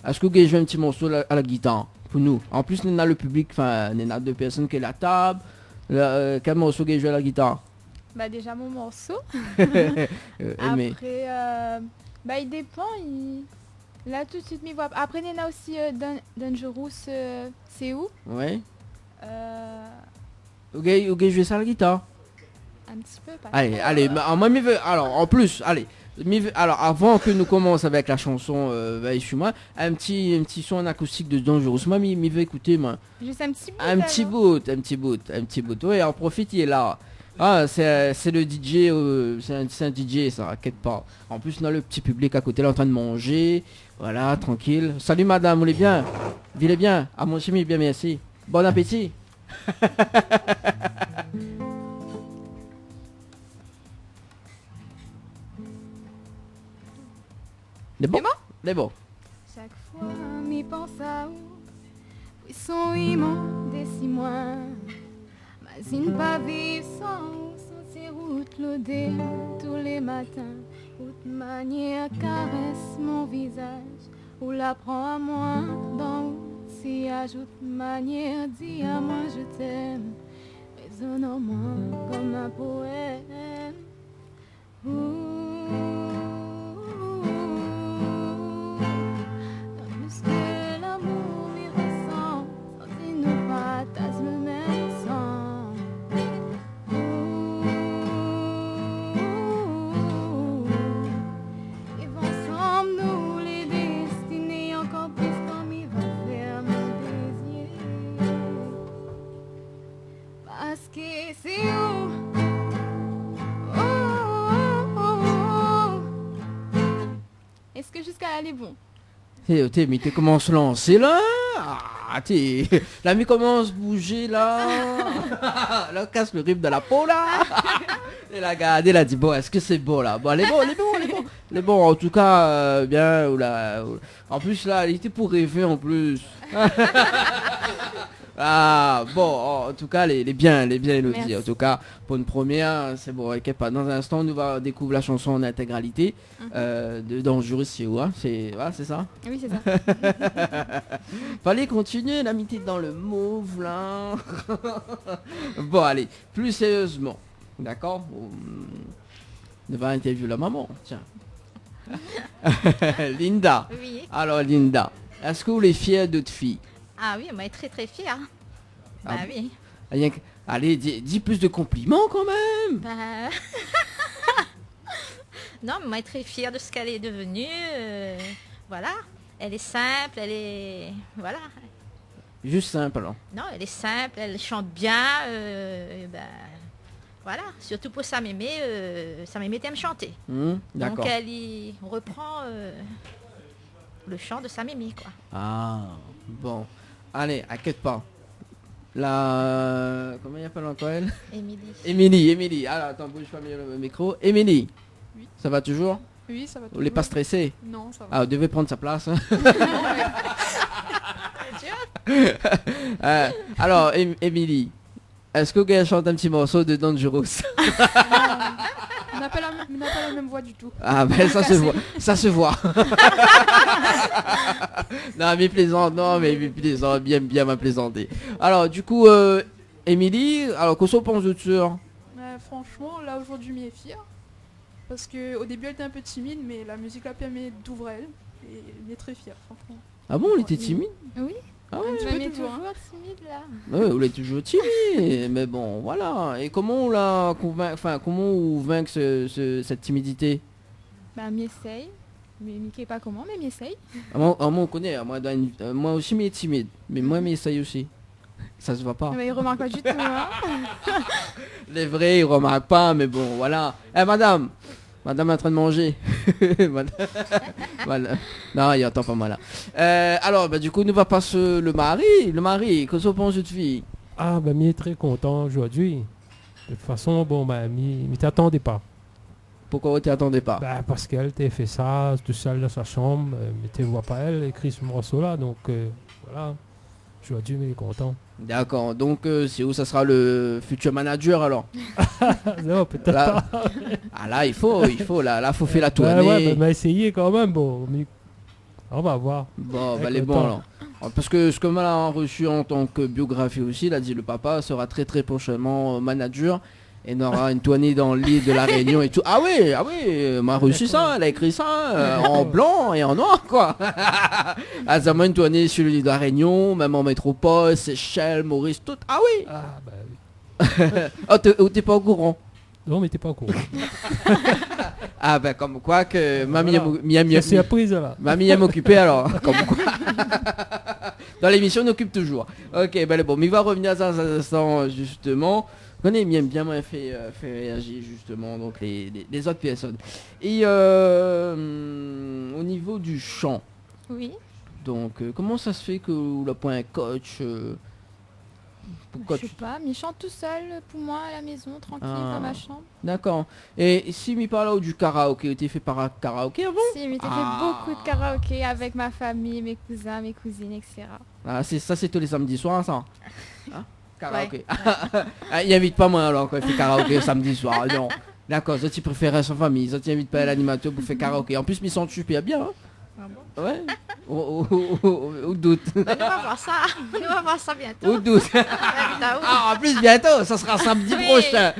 Est-ce que vous voulez jouer un petit morceau à la guitare pour nous? En plus, on a le public, enfin, on a deux personnes qui est à la table. Quel morceau que jouer à la guitare?
Bah déjà mon morceau.
Mais
Après, bah il dépend. Là tout de suite m'y voit. Après Nena aussi Dangerous, c'est où?
ouais.
Un
Vous voulez jouer ça à la guitare?
petit peu. Pas
Allez,
trop.
allez. Moi, alors, en plus, allez. Alors, avant que nous commençons avec la chanson chez moi, un petit son en acoustique de Dangerous. Moi, m'y veut écouter, moi.
Juste un petit bout.
Un petit bout, un petit bout. Oui, en profite, il est là. Ah, c'est le DJ, c'est un DJ, ça raquette pas. En plus, on a le petit public à côté là en train de manger. Voilà, tranquille. Salut madame, vous allez bien? Vivez bien. Ah, mon chimie, bien, merci. Bon appétit. C'est bon? C'est bon.
Chaque fois m'y pense à où puis son immonde des 6 mois. Imagine pas vivre sans ces routes lodées tous les matins. Toute manière caresse mon visage ou la prend à moi dans s'y ajoute manière dit à moi je t'aime. Résonne en moi comme un poème. Plus que l'amour m'y ressent, sans il nous partage le même sang. Et ensemble nous les destinées encore plus comme il va faire mon désir. Parce que c'est où? Est-ce que jusqu'à là, elle est bon?
Mais tu commences à lancer là. Ah, la mi commence à bouger là. Là, casse le rythme de la peau là. Et la garde, elle a dit bon, est-ce que c'est beau là? Bon, elle est bon. Elle est bon, en tout cas, bien. En plus là, elle était pour rêver en plus. Ah bon, en tout cas, elle est bien Elodie.
Merci.
En tout cas, pour une première, c'est bon. Ok, pas. Dans un instant, nous va découvrir la chanson en intégralité de Dangerous, c'est où, hein? C'est ça.
Oui, c'est ça.
Fallait continuer l'amitié dans le mauve là. Bon, allez, plus sérieusement, d'accord? On va interviewer la maman, tiens. Linda.
Oui.
Alors Linda, est-ce que vous êtes fière de votre fille?
Ah oui, moi, très très fière.
Ah
Bah
bon?
oui.
Allez, dis plus de compliments quand même.
Bah... non, mais moi, très fière de ce qu'elle est devenue. Voilà. Elle est simple, elle est... Voilà.
Juste simple alors.
Non, elle est simple, elle chante bien. Voilà. Surtout pour sa mémé aime chanter.
D'accord.
Donc, on reprend le chant de sa mémé, quoi.
Ah, bon. Allez, inquiète pas. Comment il appelle encore elle?
Émilie.
Émilie. Alors, attends, bouge pas mieux le micro. Émilie.
Oui.
Ça va toujours?
Oui, ça va.
Vous n'êtes pas stressé?
Non, ça va.
Ah, vous devez prendre sa place. Hein. Alors, Émilie, Est-ce que quelqu'un chante un petit morceau de Dangerous?
On n'a pas la même voix du tout.
Ah ben ça se voit, ça se voit. Non mais plaisante, non mais plaisante, bien m'a plaisanté. Alors du coup, Émilie, alors qu'est-ce qu'on pense de ça?
Franchement, là aujourd'hui, m'y est fière. Parce qu'au début, elle était un peu timide, mais la musique l'a permis d'ouvrir elle. Et elle est très fière, franchement.
Ah bon, elle était timide?
Oui.
Ah ouais,
Je
peu
mets
toujours,
toujours timide là.
ouais, elle est toujours timide, mais bon, voilà. Et comment on la convainc, enfin comment on vainc cette timidité?
Bah, m'y essaye. Mais Mickey pas comment, mais m'y essaye.
Moi on connaît, moi aussi mais timide, mais moi mais essaye aussi. Ça se voit pas.
Mais il remarque pas du tout. Hein.
Les vrais ils remarquent pas, mais bon voilà. Eh madame est en train de manger. Voilà. Non, il entend pas mal là. Alors bah du coup nous va passer le mari, qu'est-ce qu'on pense de fille?
Ah, ben, m'y est très content aujourd'hui. De toute façon, bon, ben, m'y t'attendais pas.
Pourquoi vous t'attendais pas?
Bah, parce qu'elle t'a fait ça, tout seul dans sa chambre, mais tu vois pas elle écrit ce morceau-là, donc voilà. Aujourd'hui, mais il est content.
D'accord, donc c'est où ça sera le futur manager alors?
Non, peut-être
Là-
pas.
Ah là il faut là faut faire la tournée.
Bah, ouais, mais essayé quand même, bon. On va voir.
Bon,
Avec
bah les
le
bons
temps.
alors. Parce que ce que moi a reçu en tant que biographie aussi, il a dit le papa sera très prochainement manager et n'aura une tournée dans l'île de la Réunion et tout. Ah oui, m'a reçu ça, elle a écrit ça en blanc et en noir quoi. Ah ça m'a une tournée sur l'île de la Réunion, même en métropole, Seychelles, Maurice, tout. Ah oui.
Ah, bah oui.
Oh t'es pas au courant?
Non, mais t'es pas au courant.
Ah ben comme quoi que mamie
Voilà.
aime
C'est surprise là.
mamie aime occuper alors. Comme quoi. Dans l'émission on occupe toujours. Ok ben bon, mais il va revenir dans un instant justement. On aime bien moi fait réagir justement donc les autres personnes. Et au niveau du chant,
Oui.
donc comment ça se fait que vous n'a pas un coach pourquoi
Je sais pas, mais il chante tout seul pour moi à la maison, tranquille,
Ah.
dans ma chambre.
D'accord. Et si mi parle du karaoké, tu fait par karaoké avant?
Si, mais t'as
Ah.
fait beaucoup de karaoké avec ma famille, mes cousins, mes cousines, etc.
Ah c'est tous les samedis soirs ça. Hein? Karaoké. Ah, il invite pas moi alors quand il fait karaoké le samedi soir. Non. D'accord, ça tu préfères sa famille, ça tu invites pas l'animateur pour faire karaoké. En plus ils sont super bien. Hein?
Ah bon?
Ouais. Ou doute.
Bah, nous va voir ça. Nous va voir ça bientôt.
Ou doute. Ah en plus bientôt, ça sera samedi
Oui.
prochain.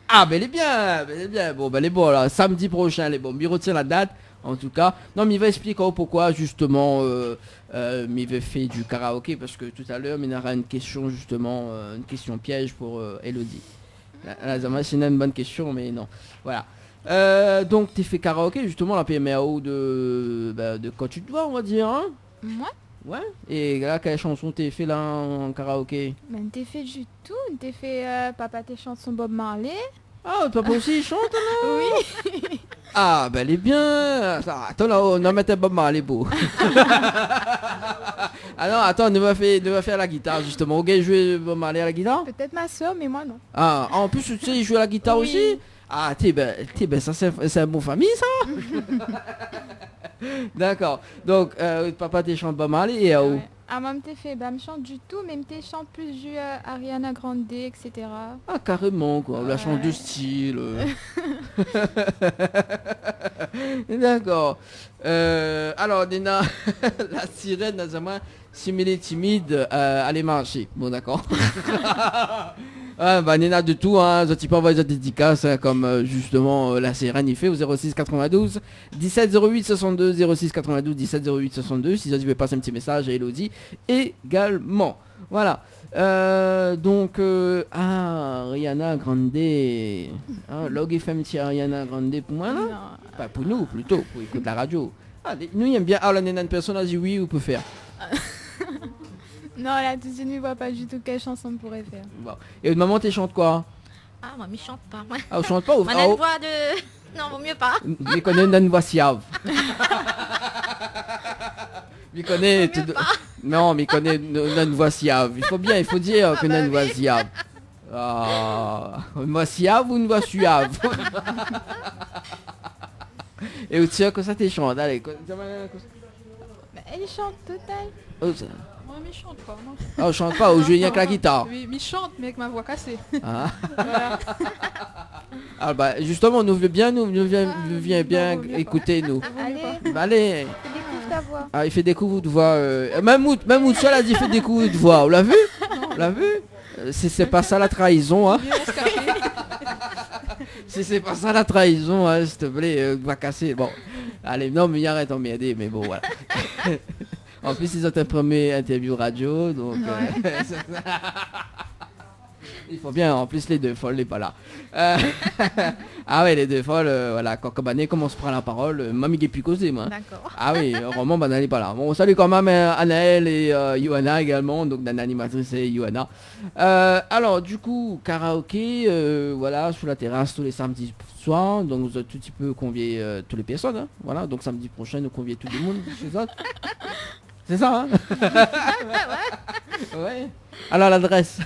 Ah ben elle est bien. Bon ben elle est bon là, samedi prochain, elle est bon. Il retient la date. En tout cas, non mais il va expliquer pourquoi justement il va faire du karaoké parce que tout à l'heure il y aura une question justement, une question piège pour Elodie. Là, c'est une bonne question mais non. Voilà. Donc tu fait karaoké justement la PMAO de quand tu te vois on va dire hein.
Moi,
Ouais. Et là quelle chanson t'es fait là en karaoké?
ben t'es fait du tout, t'es fait Papa tes chansons Bob Marley.
Ah papa aussi il chante non?
Oui.
Ah ben elle est bien. Attends là on va mettre Bob Marley beau. Ah non attends on va faire la guitare justement. Ok jouer Bob Marley à la guitare?
Peut-être ma soeur, mais moi non.
Ah en plus tu sais jouer à la guitare
Oui.
aussi? Ah t'es ben ça c'est un bon famille ça. D'accord. Donc papa t'es chante Bob Marley et où?
Ouais. Ah, maman t'es fait, bah me chante du tout, même t'es chante plus du Ariana Grande, etc.
Ah carrément quoi, la chante de
Ouais.
style. D'accord. Alors Nena, la sirène dans un moins similé timide, allez marcher. Bon d'accord. Ah, bah Nena de tout, hein, tu peux envoyer des dédicaces hein, comme justement la sirène il fait au 06 92 17 08 62 06 92 17 08 62 si tu veux passer un petit message à Elodie également. Voilà. Donc Ariana Grande. Ah, Log FM petit Ariana Grande pour moi là.
Non.
Pas pour nous plutôt, pour écouter la radio. Ah, nous il aime bien. Ah la Nena une personne a dit oui ou peut faire.
Non, là tout de suite, ne vois pas du tout quelle chanson on pourrait faire.
Bon. Et maman t'es chante quoi?
Ah, moi, je chante pas. Moi,
Ah, on chante pas ou
on a une voix de... Non, vaut mieux pas.
Je connais une voix siave. Je connais
Vaut mieux pas.
Non, mais connais une voix siave. Il faut dire que une voix siave. Ah, une voix siave ou une voix suave? Et où tu sais que ça t'es chante, allez.
Bah, elle chante tout elle.
Oh,
Moi, je chante pas, non.
Ah, on chante pas, on joue rien que la guitare.
Oui, je chante, mais avec ma voix cassée.
Ah.
Voilà.
Ah bah justement, nous vient bien
vaut mieux
écouter nous.
Allez,
Bah, allez.
découvre ta voix.
Ah, il fait des coups de voix. Mammouth seul a dit fait des coups de voix. On l'a vu? On l'a vu? C'est pas ça la trahison, hein.
Mieux on se cacher.
Si c'est pas ça la trahison, hein, s'il te plaît, va casser. Bon, allez, non mais arrête d'emmerder, mais bon voilà. En plus, ils ont un premier interview radio, donc il faut bien. En plus, les deux folles n'est pas là. Ah ouais, les deux folles, voilà. Quand Bané commence à prendre la parole, mamie qui est plus causée, moi.
D'accord.
Ah oui, Roman Bané n'est pas là. Bon, on salue quand même Anaël et Johanna également, donc l'animatrice et Johanna. Alors, du coup, karaoké, voilà, sous la terrasse tous les samedis soirs. Donc, vous êtes tout petit peu conviés toutes les personnes, hein, voilà. Donc, samedi prochain, nous conviez tout le monde chez eux. C'est ça, hein? Ouais. Alors, l'adresse.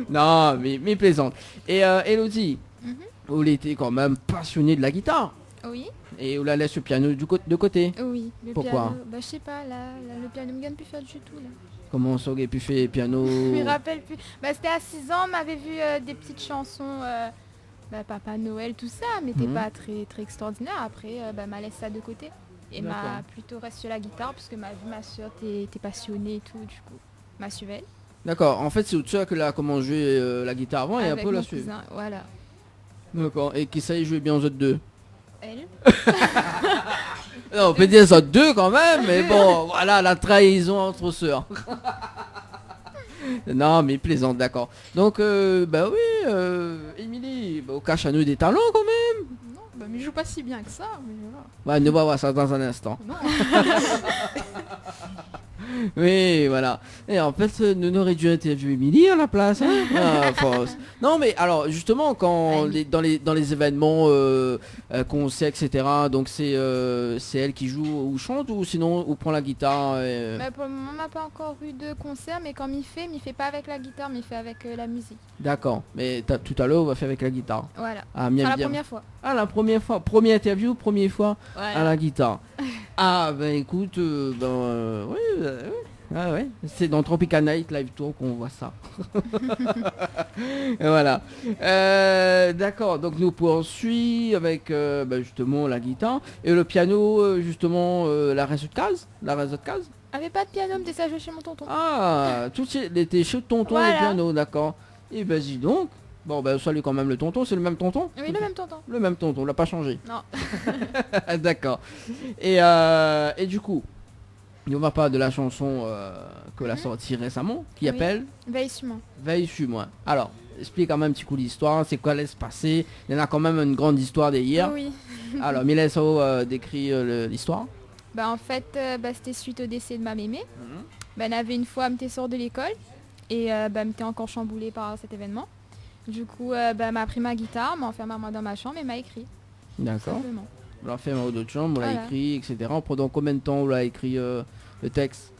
Non, mais plaisante. Et Elodie, vous l'étiez quand même passionnée de la guitare.
Oui,
Et vous la laisse le piano de côté.
oui. Le
Pourquoi
piano, bah, je sais pas, là, le piano me gagne plus faire du tout, là.
Comment ça aurait pu faire piano?
Je me rappelle plus. Bah, c'était à 6 ans, on m'avait vu des petites chansons, Papa Noël, tout ça, mais t'es pas très, très extraordinaire. Après, m'a laissé ça de côté. Et m'a
D'accord.
plutôt resté sur la guitare, parce que ma soeur était passionnée et tout, du coup, m'a suivi elle.
D'accord, en fait c'est au-dessus que là comment jouer la guitare avant et
Avec
après la
mon
suivre.
cousin, voilà.
D'accord, et qui ça y jouer bien aux autres deux?
Elle.
Non, on peut dire aux autres deux quand même, mais bon, voilà la trahison entre sœurs. Non, mais plaisante, d'accord. Donc, bah oui, Émilie, bah, on cache à nous des talents quand même.
Non, mais je joue pas si bien que ça, mais voilà.
Ouais, nous va voir ça dans un instant.
Non.
Oui, voilà. Et en fait, nous n'aurions dû interviewer Émilie à la place. Hein. Ah, force. Non, mais alors, justement, quand dans les événements, concerts, etc., donc c'est elle qui joue ou chante ou sinon, ou prend la guitare
Bah, pour le moment, on n'a pas encore eu de concert, mais quand m'y fait pas avec la guitare, m'y fait avec la musique.
D'accord. Mais tout à l'heure, on va faire avec la guitare.
Voilà.
Ah,
C'est
bien,
la
bien.
première fois.
Ah, la première fois. Première interview, première fois
Voilà.
à la guitare. Ah, ben écoute, oui. Ah ouais, c'est dans Tropical Night Live Tour qu'on voit ça. Et voilà. D'accord, donc nous poursuivons avec justement la guitare et le piano, justement la réseau de case.
Avait pas de piano, mais ça jouait chez mon tonton.
Ah, tout était chez tonton
Voilà.
le piano, d'accord. Et vas-y donc. Bon, ben salut quand même le tonton, c'est le même tonton?
Oui, le même tonton.
Le même tonton, on l'a pas changé.
Non.
D'accord. Et du coup, on va parler de la chanson que l'a sortie récemment, qui
Oui.
appelle
Veille sur moi.
Veille sur moi. Alors, explique quand même un petit coup l'histoire, c'est quoi laisse passer. Il y en a quand même une grande histoire derrière.
Oui.
Alors, Mileso décrit l'histoire.
Bah, en fait, c'était suite au décès de ma mémé. Elle avait une fois, m'était sort de l'école et m'était encore chamboulée par cet événement. Du coup, m'a pris ma guitare, m'a enfermé moi dans ma chambre et m'a écrit.
D'accord.
Simplement.
On l'a fait en haut d'autres chambres, on l'a
Voilà.
écrit, etc. Pendant combien de temps on l'a écrit le texte?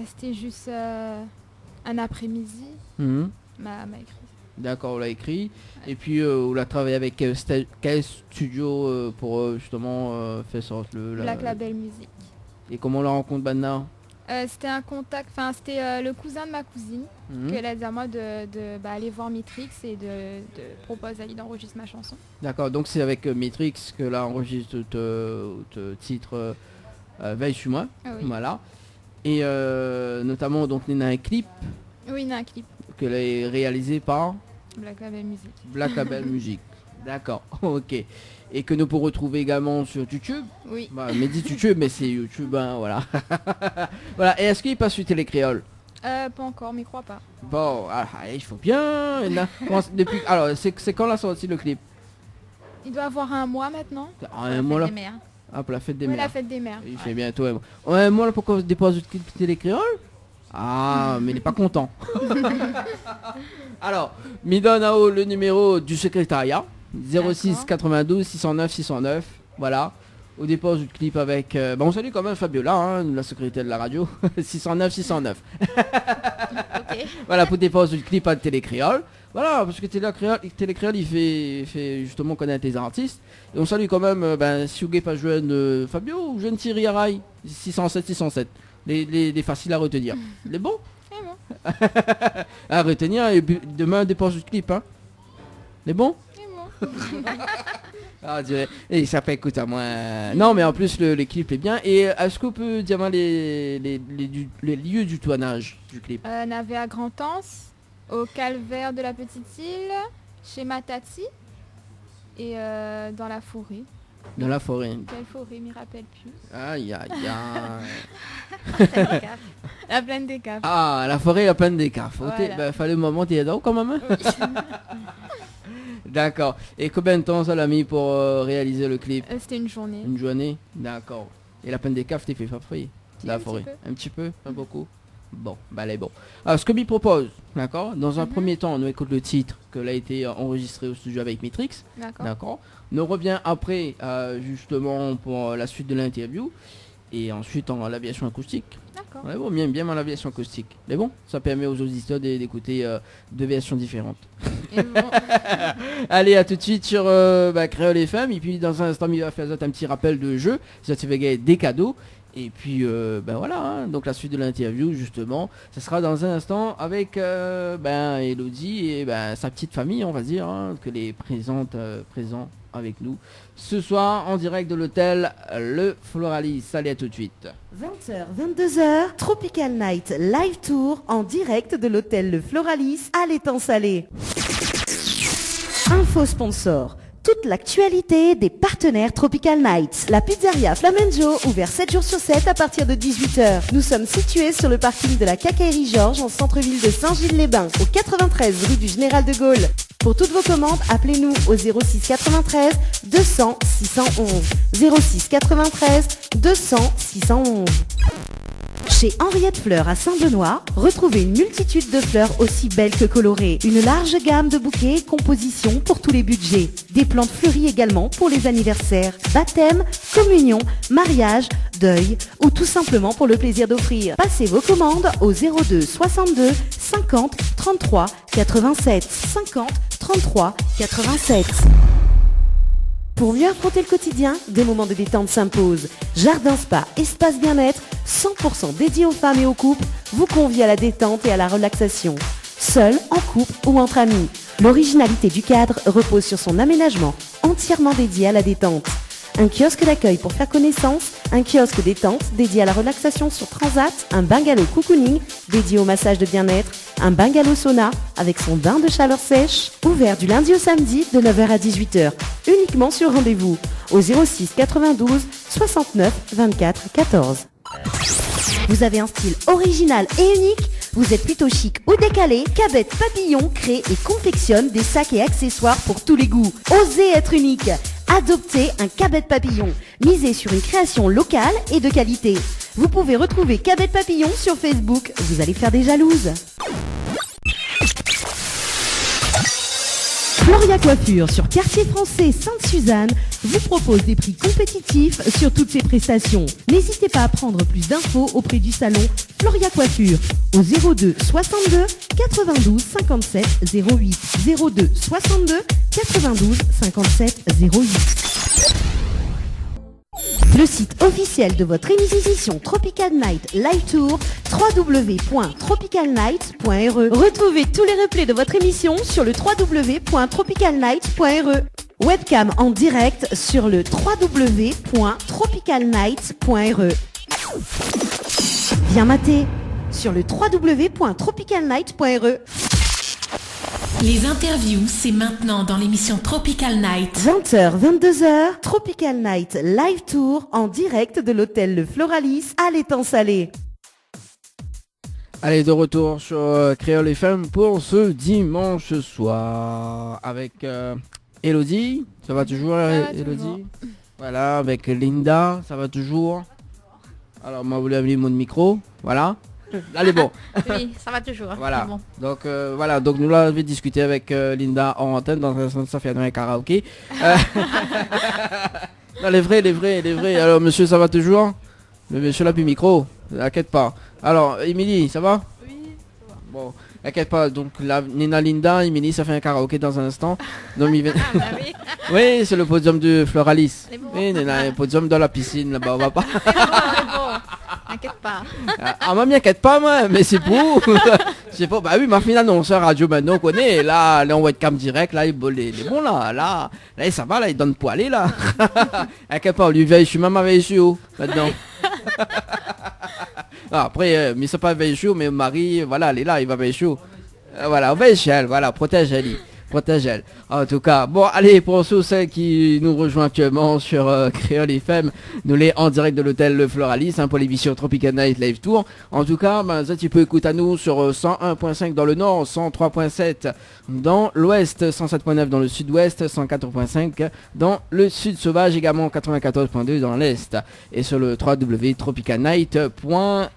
C'était juste un après-midi,
Mhm.
m'a écrit.
D'accord, on l'a écrit. Et puis on l'a travaillé avec quel studio pour justement faire sortir le...
Black Label Music.
Et comment on la rencontre maintenant?
C'était un contact, enfin c'était le cousin de ma cousine
Mhm.
qu'elle a dit à moi aller voir Mitrix et de proposer à lui d'enregistrer ma chanson.
D'accord, donc c'est avec Matrix que là enregistre le titre Veille sur moi.
Ah oui.
Voilà. Et notamment donc il y a un clip
Oui, il y a un clip,
qu'elle a réalisé par
Black Label Music.
Black Label Music. D'accord, ok. Et que nous pourrons retrouver également sur YouTube.
Oui.
Bah, mais dit YouTube, mais c'est YouTube, hein, voilà. Voilà, et est-ce qu'il passe sur Télécréole?
Pas encore, mais crois pas.
Bon, il faut bien. Depuis, alors, c'est quand la sortie le clip?
Il doit avoir un mois maintenant.
Un mois là.
Des mères.
Ah, pour la fête des
Oui,
mères.
la fête des mères.
Il fait bientôt un mois. Un mois là pour qu'on dépose le clip Télécréole? Ah, mais il n'est pas content. Alors, me donne à haut le numéro du secrétariat 06 92 609 609. Voilà. Au dépose du clip avec. On salue quand même Fabiola, hein, la secrétaire de la radio. 609 609.
Ok.
Voilà, pour dépose du clip à Télécréole. Voilà, parce que Télécréole il fait justement connaître les artistes. Et on salue quand même, si vous n'avez pas jeune Fabio ou jeune Thierry Araï. 607, 607. Les faciles à retenir. Les bons?
C'est bon.
À retenir, et puis demain, dépose du clip, hein. Les bons?
C'est bon.
Ah, Dieu. Et ça fait écoute à moi. Non, mais en plus, le clip est bien. Et est-ce qu'on peut dire les lieux du tournage du clip?
Navet à Grand-Anse, au Calvaire de la Petite-Île, chez Matati et dans la forêt.
Dans la forêt.
Quelle forêt, je m'y rappelle plus.
Aïe, aïe, aïe.
La plaine des Caves.
Ah, la forêt à pleine des caves.
Voilà.
Fallait le moment, t'es dedans quand même, hein? D'accord. Et combien de temps ça l'a mis pour réaliser le clip?
C'était une journée.
Une journée? D'accord. Et la peine des caves, t'es fait fabrer la
Un
forêt?
petit
Un petit peu? Pas beaucoup? Bon, bah elle est bon. Alors, ce que m'y propose, d'accord? Dans un premier temps, on écoute le titre que l'a été enregistré au studio avec Mitrix.
D'accord.
D'accord. On revient après, justement, pour la suite de l'interview. Et ensuite, en l'aviation acoustique.
D'accord.
Ouais, bon, bien en l'aviation acoustique. Mais bon, ça permet aux auditeurs d'écouter deux versions différentes.
Et bon.
Allez, à tout de suite sur Créole FM. Et puis dans un instant, il va faire un petit rappel de jeu. Ça te fait des cadeaux. Et puis voilà, hein. Donc la suite de l'interview, justement, ça sera dans un instant avec Elodie et sa petite famille, on va dire, hein, que les présents avec nous ce soir en direct de l'hôtel Le Floralis. Allez, à tout de suite.
20h, 22h, Tropical Night Live Tour en direct de l'hôtel Le Floralis à l'étang salé. Info sponsor. Toute l'actualité des partenaires Tropical Nights. La pizzeria Flamenjo, ouvert 7 jours sur 7 à partir de 18h. Nous sommes situés sur le parking de la Quincaillerie Georges en centre-ville de Saint-Gilles-les-Bains, au 93 rue du Général de Gaulle. Pour toutes vos commandes, appelez-nous au 06 93 200 611. 06 93 200 611. Chez Henriette Fleurs à Saint-Benoît, retrouvez une multitude de fleurs aussi belles que colorées. Une large gamme de bouquets et compositions pour tous les budgets. Des plantes fleuries également pour les anniversaires, baptêmes, communion, mariage, deuil ou tout simplement pour le plaisir d'offrir. Passez vos commandes au 02 62 50 33 87 50 33 87. Pour mieux affronter le quotidien, des moments de détente s'imposent. Jardin Spa, espace bien-être, 100% dédié aux femmes et aux couples, vous convie à la détente et à la relaxation. Seul, en couple ou entre amis. L'originalité du cadre repose sur son aménagement, entièrement dédié à la détente. Un kiosque d'accueil pour faire connaissance, un kiosque détente dédié à la relaxation sur Transat, un bungalow cocooning dédié au massage de bien-être, un bungalow sauna avec son bain de chaleur sèche, ouvert du lundi au samedi de 9h à 18h, uniquement sur rendez-vous, au 06 92 69 24 14. Vous avez un style original et unique? Vous êtes plutôt chic ou décalé? Cabette Papillon crée et confectionne des sacs et accessoires pour tous les goûts. Osez être unique. Adoptez un Cabette Papillon. Misez sur une création locale et de qualité. Vous pouvez retrouver Cabette Papillon sur Facebook. Vous allez faire des jalouses. Floria Coiffure sur Quartier Français Sainte-Suzanne vous propose des prix compétitifs sur toutes ses prestations. N'hésitez pas à prendre plus d'infos auprès du salon Floria Coiffure au 02 62 92 57 08 02 62 92 57 08. Le site officiel de votre émission Tropical Night Live Tour, www.tropicalnight.re. Retrouvez tous les replays de votre émission sur le www.tropicalnight.re. Webcam en direct sur le www.tropicalnight.re. Bien maté sur le www.tropicalnight.re.
Les interviews, c'est maintenant dans l'émission Tropical Night.
20h, 22h, Tropical Night Live Tour en direct de l'hôtel Le Floralis à l'étang salé.
Allez, de retour sur Créole FM pour ce dimanche soir avec Elodie. Ça va toujours, Elodie?
Toujours.
Voilà, avec Linda, ça va toujours. Alors, moi, vous l'avez mis mon micro, voilà. Allez, bon.
Oui, ça va toujours.
Voilà.
C'est bon.
Donc voilà, donc nous là on va discuter avec Linda en antenne dans un sens ça fait un karaoké. Non, les vrais. Alors monsieur, ça va toujours? Le monsieur là puis micro, t'inquiète pas. Alors Émilie, ça va?
Oui, ça va.
Bon, t'inquiète pas. Donc là Nina Linda, Émilie, ça fait un karaoké dans un instant. Donc,
Ah bah oui.
oui, c'est le podium de Floralis.
C'est bon.
Oui, Nina, un podium dans la piscine là-bas, on va pas.
C'est bon. T'inquiète pas.
Ah, moi, m'inquiète pas, moi, mais c'est pour. C'est pas. Bah oui, ma fille annonceur radio maintenant, on connaît. Là, on va être cam direct, là, il est bon, là, ça va, là, il donne pour aller, là. Inquiète pas, on lui veille, je suis même à veille sur maintenant. Ah, après, mais c'est pas veille chaud, mais Marie, voilà, elle est là, il va veille chaud. Voilà, on veille chez elle, voilà, protège-elle. Protège-elle. En tout cas, bon, allez, pour ceux qui nous rejoignent actuellement sur Créole FM, nous les en direct de l'hôtel Le Floralis, pour l'émission Tropical Night Live Tour. En tout cas, ça, tu peux écouter à nous sur 101.5 dans le nord, 103.7 dans l'ouest, 107.9 dans le sud-ouest, 104.5 dans le sud sauvage, également 94.2 dans l'est. Et sur le www.tropicalnight.re.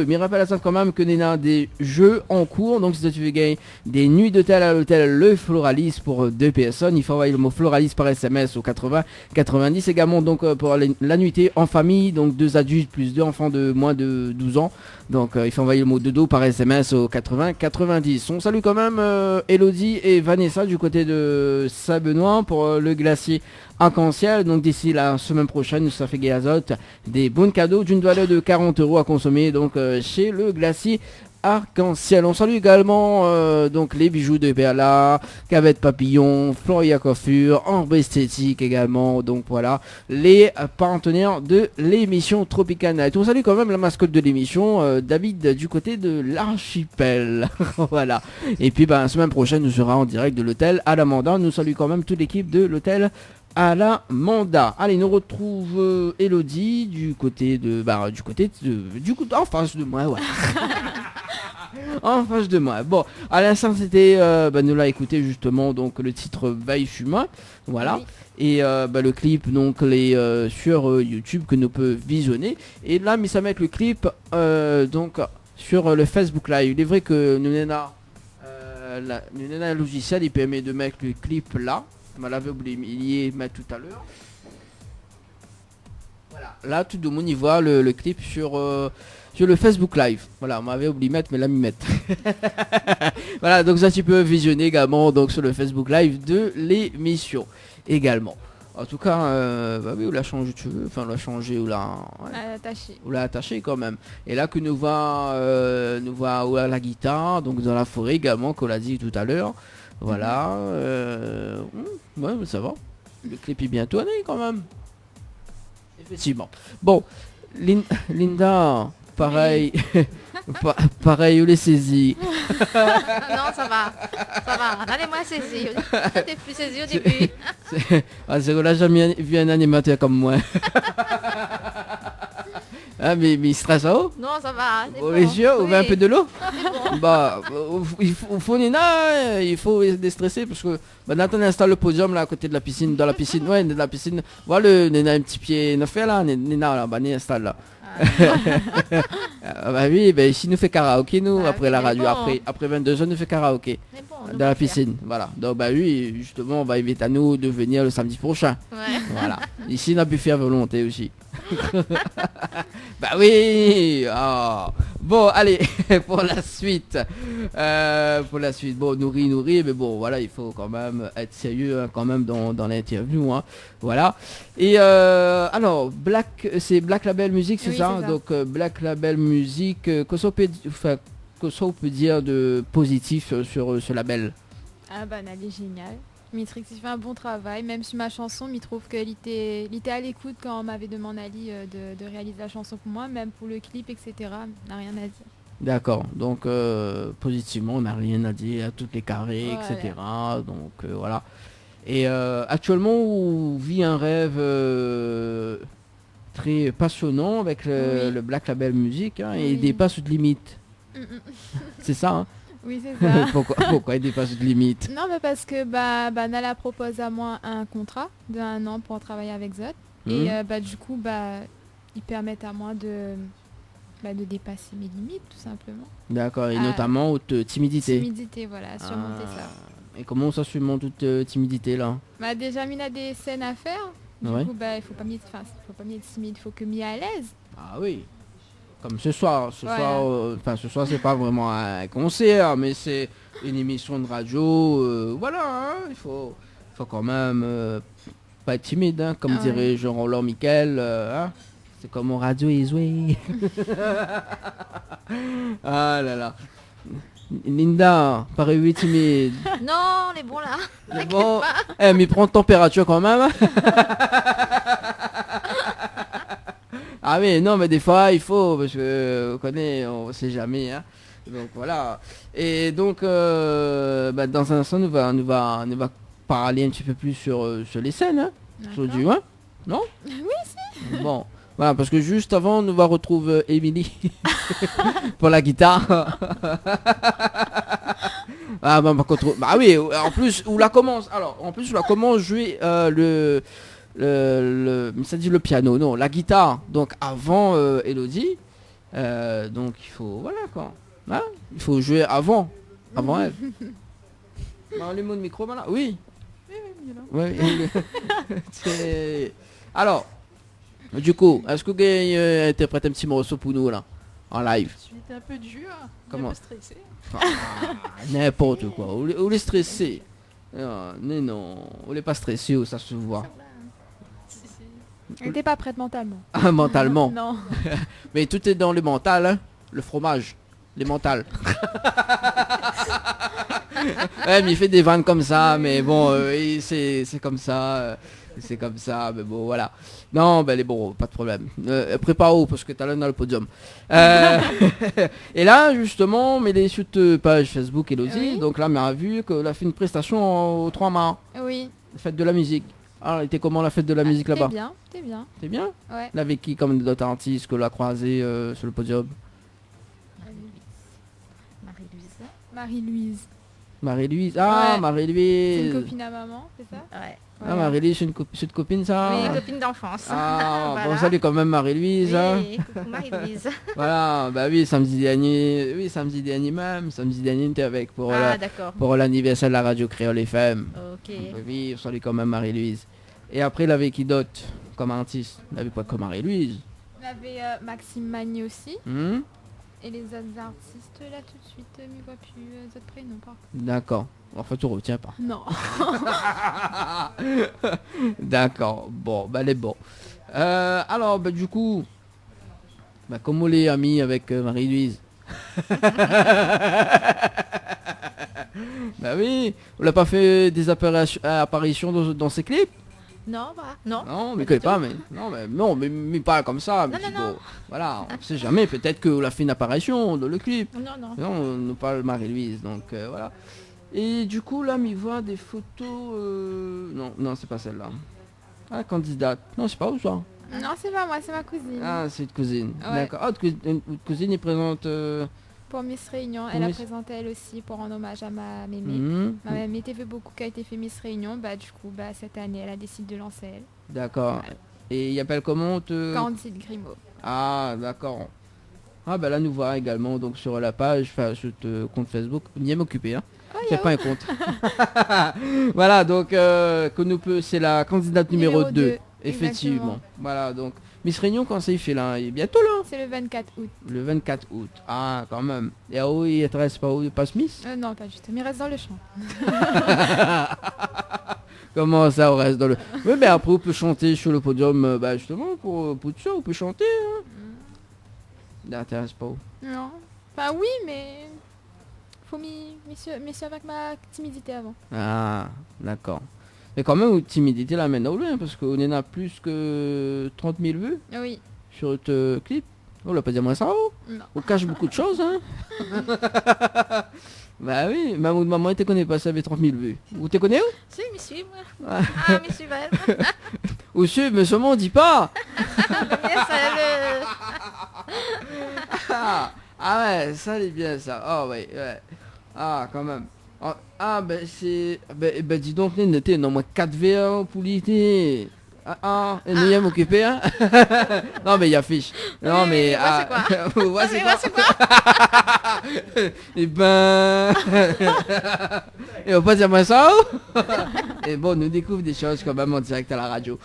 Mais rappelle à ça quand même que nous avons des jeux en cours, donc si tu veux gagner des nuits d'hôtel à l'hôtel Le Floralis pour 2 personnes, il faut envoyer le mot Floralis par SMS au 80 90, également donc pour la nuitée en famille, donc 2 adultes plus 2 enfants de moins de 12 ans, donc il faut envoyer le mot dodo par SMS au 80 90. On salue quand même Elodie et Vanessa du côté de Saint-Benoît pour le glacier Arc-en-Ciel. Donc d'ici la semaine prochaine, ça fait Gazote des bons cadeaux d'une valeur de 40 € à consommer donc chez le glacier Arc-en-Ciel. On salue également donc les bijoux de Berla, Cavette Papillon, Floria Coiffure, Ambre Esthétique également. Donc voilà, les partenaires de l'émission Tropical Night. On salue quand même la mascotte de l'émission, David du côté de l'archipel. Voilà. Et puis la semaine prochaine, nous serons en direct de l'hôtel à la Manda. Nous salue quand même toute l'équipe de l'hôtel à la Manda. Allez, nous retrouve Elodie du côté de en face de moi, ouais. En face de moi. Bon, à l'instant c'était nous l'a écouté justement donc le titre Veille Fuma, voilà. Oui. Et le clip donc sur YouTube que nous peut visionner. Et là, mais ça met le clip donc sur le Facebook Live. Il est vrai que nous n'avons un logiciel qui permet de mettre le clip là. Je l'avais oublié mettre tout à l'heure. Voilà. Là, tout le monde y voit le clip sur le Facebook Live. Voilà, on m'avait oublié mettre, mais là, m'y mettre. Voilà, donc ça, tu peux visionner également donc, sur le Facebook Live de l'émission également. En tout cas, oui, on l'a changé, tu veux. Enfin, on l'a changé, on l'a attaché. On l'a attaché quand même. Et là, que nous voit à la guitare, donc dans la forêt également, qu'on l'a dit tout à l'heure. Voilà, ouais, ça va. Le clip est bien tourné quand même. Effectivement. Bon, Linda, pareil, pareil, on les saisit.
Non, ça va. Allez-moi saisir. T'es plus saisi au début.
C'est qu'on n'a jamais vu un animateur comme moi. Ah, mais il stresse à eau?
Non, ça va.
Bon, les yeux, on veut un peu de l'eau? Bon. Bah, il faut déstresser parce que Nathan installe le podium là à côté de la piscine, dans la piscine, ouais, de la piscine. Voilà, Nena un petit pied, ne fait là, Nena là, bah, installe là. Bah oui, bah, ici nous fait karaoké nous, après la radio, bon. après 22h nous fait karaoké. Bon, dans la piscine, voilà. Donc bah oui, justement on va éviter à nous de venir le samedi prochain. Ouais. Voilà. Ici on a buffet à volonté aussi. Bah oui. Oh. Bon allez, pour la suite. Bon, nourrir, mais bon voilà, il faut quand même être sérieux quand même dans l'interview. Hein. Voilà. Et alors, c'est Black Label Music, c'est ça? Donc Black Label Music, qu'est-ce qu'on peut dire de positif sur ce label?
Ah bah, elle est géniale. Mitrix, il fait un bon travail, même sur ma chanson, il trouve qu'il était à l'écoute quand on m'avait demandé de réaliser la chanson pour moi, même pour le clip, etc. On n'a rien à dire.
D'accord, donc positivement, on n'a rien à dire, à toutes les carrés, ouais, etc. Ouais. Donc voilà. Et actuellement, on vit un rêve très passionnant avec le Black Label Music, hein, et il dépasse toute limite. C'est ça, hein?
Oui, c'est ça.
Pourquoi il dépasse toute limite?
Non, mais parce que Nala propose à moi un contrat d'1 an pour travailler avec Zot. Et du coup, ils permettent à moi de dépasser mes limites, tout simplement. D'accord, et notamment haute timidité. Timidité, voilà, surmonter ça.
Et comment ça surmonte toute timidité, là?
Déjà, il y a des scènes à faire. Du coup, il faut pas m'y être timide, il faut que m'y à l'aise.
Ah oui. Comme ce soir, ce soir c'est pas vraiment un concert, mais c'est une émission de radio, voilà, hein, il faut quand même pas être timide, hein, comme dirait Jean-Roland Miquel, hein. C'est comme mon radio est joué. Ah là là. Linda, paraît timide.
Non, on est bon là.
C'est bon. Mais prends température quand même. Ah oui, non, mais des fois il faut, parce que on connaît, on sait jamais. Hein. Donc voilà. Et donc, dans un instant, nous va parler un petit peu plus sur les scènes. Hein, aujourd'hui, hein. Non?
Oui, si.
Bon. Voilà, parce que juste avant, nous va retrouver Émilie pour la guitare. Ah bah, bah oui, en plus où la commence. Alors, en plus où la commence jouer ça dit le piano, non, la guitare. Donc avant Elodie. Donc il faut voilà quoi. Hein, il faut jouer avant elle. Bah, les mots de micro voilà. Oui. Oui. Alors. Du coup, est-ce que vous interprète un petit morceau pour nous là, en live?
J'étais un peu dur,
comment?
un peu stressé.
N'importe quoi, vous les stressé. Non, vous les pas stressé, ça se voit.
Elle n'était pas prête mentalement.
Ah, mentalement.
Non.
Mais tout est dans le mental, hein. Le fromage, les mentales. Ouais, mais il fait des vannes comme ça, mais bon, c'est comme ça. C'est comme ça, mais bon, voilà. Non, ben, bon, pas de problème. Prépare-vous, parce que t'as l'un dans le podium. Et là, justement, mais les sur page Facebook Elodie, oui. Donc là, on a vu qu'elle a fait une prestation au 3 mars.
Oui.
La fête de la musique. Alors, était comment la fête de la musique là-bas?
T'es bien.
T'es bien?
Ouais.
Là, avec qui, comme d'autres artistes que l'a croisé sur le podium?
Marie-Louise.
Marie-Louise. Ah, ouais. Marie-Louise.
C'est une copine à maman, c'est ça?
Ouais.
Ah, Marie-Louise, c'est une copine, ça?
Oui, copine d'enfance.
Ah, voilà. Bon, salut quand même Marie-Louise.
Oui,
hein.
coucou Marie-Louise.
Voilà, bah oui, samedi dernier même, samedi dernier, on était avec pour l'anniversaire de la radio Créole FM.
Ok.
Oui, salut quand même Marie-Louise. Et après, il avait qui d'autre comme artiste? Il avait pas que Marie-Louise.
Il avait Maxime Magny aussi. Et les autres artistes, là, tout de suite, je ne vois plus les autres prénoms, par contre.
D'accord. En fait, tu retiens pas.
Non.
D'accord. Bon, bah, elle est bon. Alors, bah, du coup, bah, comme on est amis avec Marie-Louise. Bah oui, on l'a pas fait des apparitions dans ses clips?
Non, bah, non.
Non, mais pas, mais pas comme ça.
Non.
Voilà, on sait jamais, peut-être qu'on a fait une apparition dans le clip.
Non.
Non, on nous parle Marie-Louise, donc voilà. Et du coup, là, m'y voit des photos... Non, c'est pas celle-là. Ah, candidate. Non, c'est pas où, ça?
Non, c'est pas moi, c'est ma cousine.
Ah, c'est une cousine.
Ouais.
D'accord. Ah, votre cousine est présente...
Pour Miss Réunion, elle a présenté elle aussi pour rendre hommage à ma mémé. Ma mémé t'ai fait beaucoup qui a été fait Miss Réunion, bah du coup cette année elle a décidé de lancer elle.
D'accord. Ouais. Et il appelle comment
Candide Grimaud.
Ah d'accord. Ah bah là nous voilà également donc sur la page, enfin sur le compte Facebook, on y est m'occuper hein. Fais pas un compte. Voilà donc c'est la candidate numéro 2. Effectivement. Exactement. Voilà donc. Miss Réunion, quand ça y fait là? Il est bientôt là.
C'est le 24 août.
Le 24 août. Ah, quand même. Et où il reste pas où? Pas Smith?
Non, pas du tout. Mais il reste dans le champ.
Comment ça, on reste dans le... Oui, mais après, on peut chanter sur le podium, bah justement, pour tout ça, on peut chanter. Hein. N'intéresse pas où?
Non. Enfin, oui, mais... Faut messieurs avec ma timidité avant.
Ah, d'accord. Mais quand même, timidité là maintenant loin, parce qu'on en a plus que 30 000 vues.
Oui.
Sur notre clip. On l'a pas dit moins ça, oh.
Non.
On cache beaucoup de choses, hein. Bah oui, maman, te connaît pas, ça avait 30 000 vues. Vous te connaissez où?
Si, me suit, moi. Ah, me suit, elle.
Ou suivre, mais seulement on dit pas. Ah ouais, ça elle est bien ça. Ah ouais. Ah quand même. Ah ben c'est... Ben dis donc, n'était non moins 4 verres pour l'été. Et nous y sommes occupés hein. Non mais il y a fiche. Non
oui,
mais...
c'est quoi?
Et ben... Et on peut dire moi ça. Et bon, nous découvre des choses quand même en direct à la radio.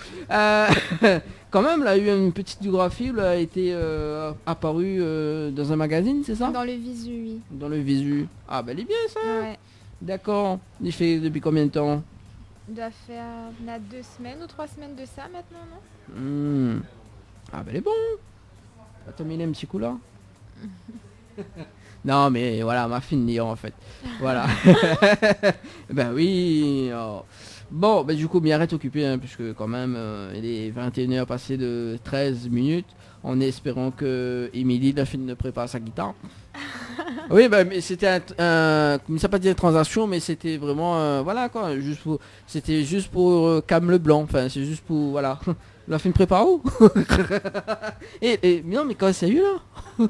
Quand même, là, il y a eu une petite biographie, là, a été apparue dans un magazine, c'est ça?
Dans le Visu, oui.
Dans le Visu. Ah, ben, elle est bien, ça.
Ouais.
D'accord. Il fait depuis combien de temps?
Il doit faire 2 semaines ou 3 semaines de ça, maintenant, non?
Ah, ben elle est bon. Attends, mais il a un petit coup là. Non, mais voilà, m'a fini en fait. Voilà. Ben oui. Oh. Bon, ben du coup, Mireille est occupée, hein, puisque quand même, il est 21h passé de 13 minutes, en espérant que Émilie la fini de préparer sa guitare. Oui, ben mais c'était ça pas dire une transaction, mais c'était vraiment, voilà quoi, c'était juste pour Cam Leblanc, enfin, c'est juste pour, voilà. La film prépare où? et non, mais quand sérieux là?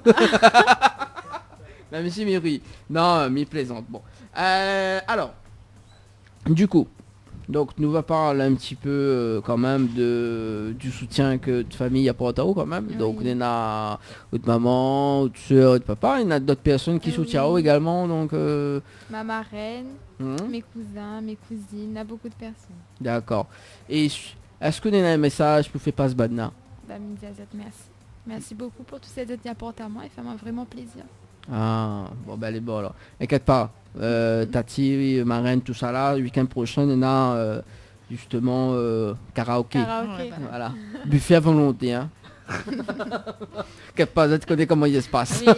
Même si, mais oui. Non, mais plaisante. Bon. Alors, du coup, donc nous va parler un petit peu quand même du soutien que de famille apporte à vous quand même.
Oui.
Donc il y en a votre maman, votre soeur, votre papa, il y en a d'autres personnes qui soutiennent à vous également. Donc,
Ma marraine, mes cousins, mes cousines, il y a beaucoup de personnes.
d'accord. Et est-ce que vous avez un message pour faire passer Badna?
Bah, Mindiazat, merci. Merci beaucoup pour tout cette aide apporté à moi et ça m'a vraiment plaisir.
Ah, bon ben elle est bonne alors. Inquiète pas, Tati, marraine, tout ça là, le week-end prochain, il y en a justement karaoké.
Karaoké.
Voilà. Buffet à volonté, hein. Inquiète pas, tu connais comment il se passe.
Oui.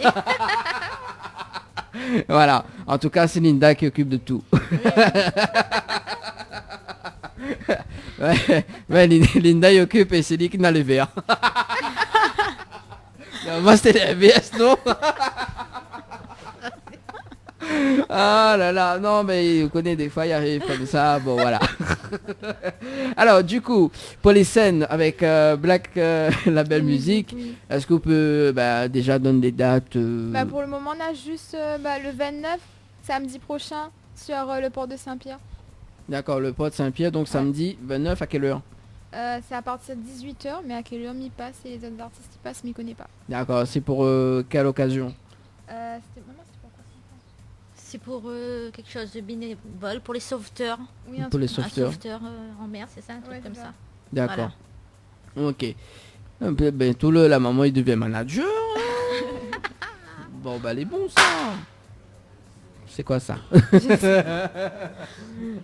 Voilà. En tout cas, c'est Linda qui occupe de tout. ouais, Linda y occupe et c'est lui qui n'a les verres. Non, moi c'était les VS, non? Ah là là, non mais vous connaissez des fois il arrive comme ça, bon voilà. Alors du coup, pour les scènes avec Black Label Music,
Oui.
est-ce que vous pouvez déjà donner des dates
Bah, pour le moment, on a juste le 29, samedi prochain, sur le port de Saint-Pierre.
D'accord, le port de Saint-Pierre, donc samedi 29 à quelle heure?
C'est à partir de 18h, mais à quelle heure m'y passe et les autres artistes y passent, m'y connais pas.
D'accord, c'est pour quelle occasion?
Maman, c'était pour quoi ça?
C'est pour quelque chose de bénévole, pour les sauveteurs.
Oui, un
Pour les
truc.
Un
sauveteurs.
sauveteur en mer, c'est ça, un truc
Ouais,
comme
c'est
ça.
ça.
D'accord. Ok. Bientôt la maman il devient manager. Hein. Bon bah elle est bon ça. C'est quoi ça?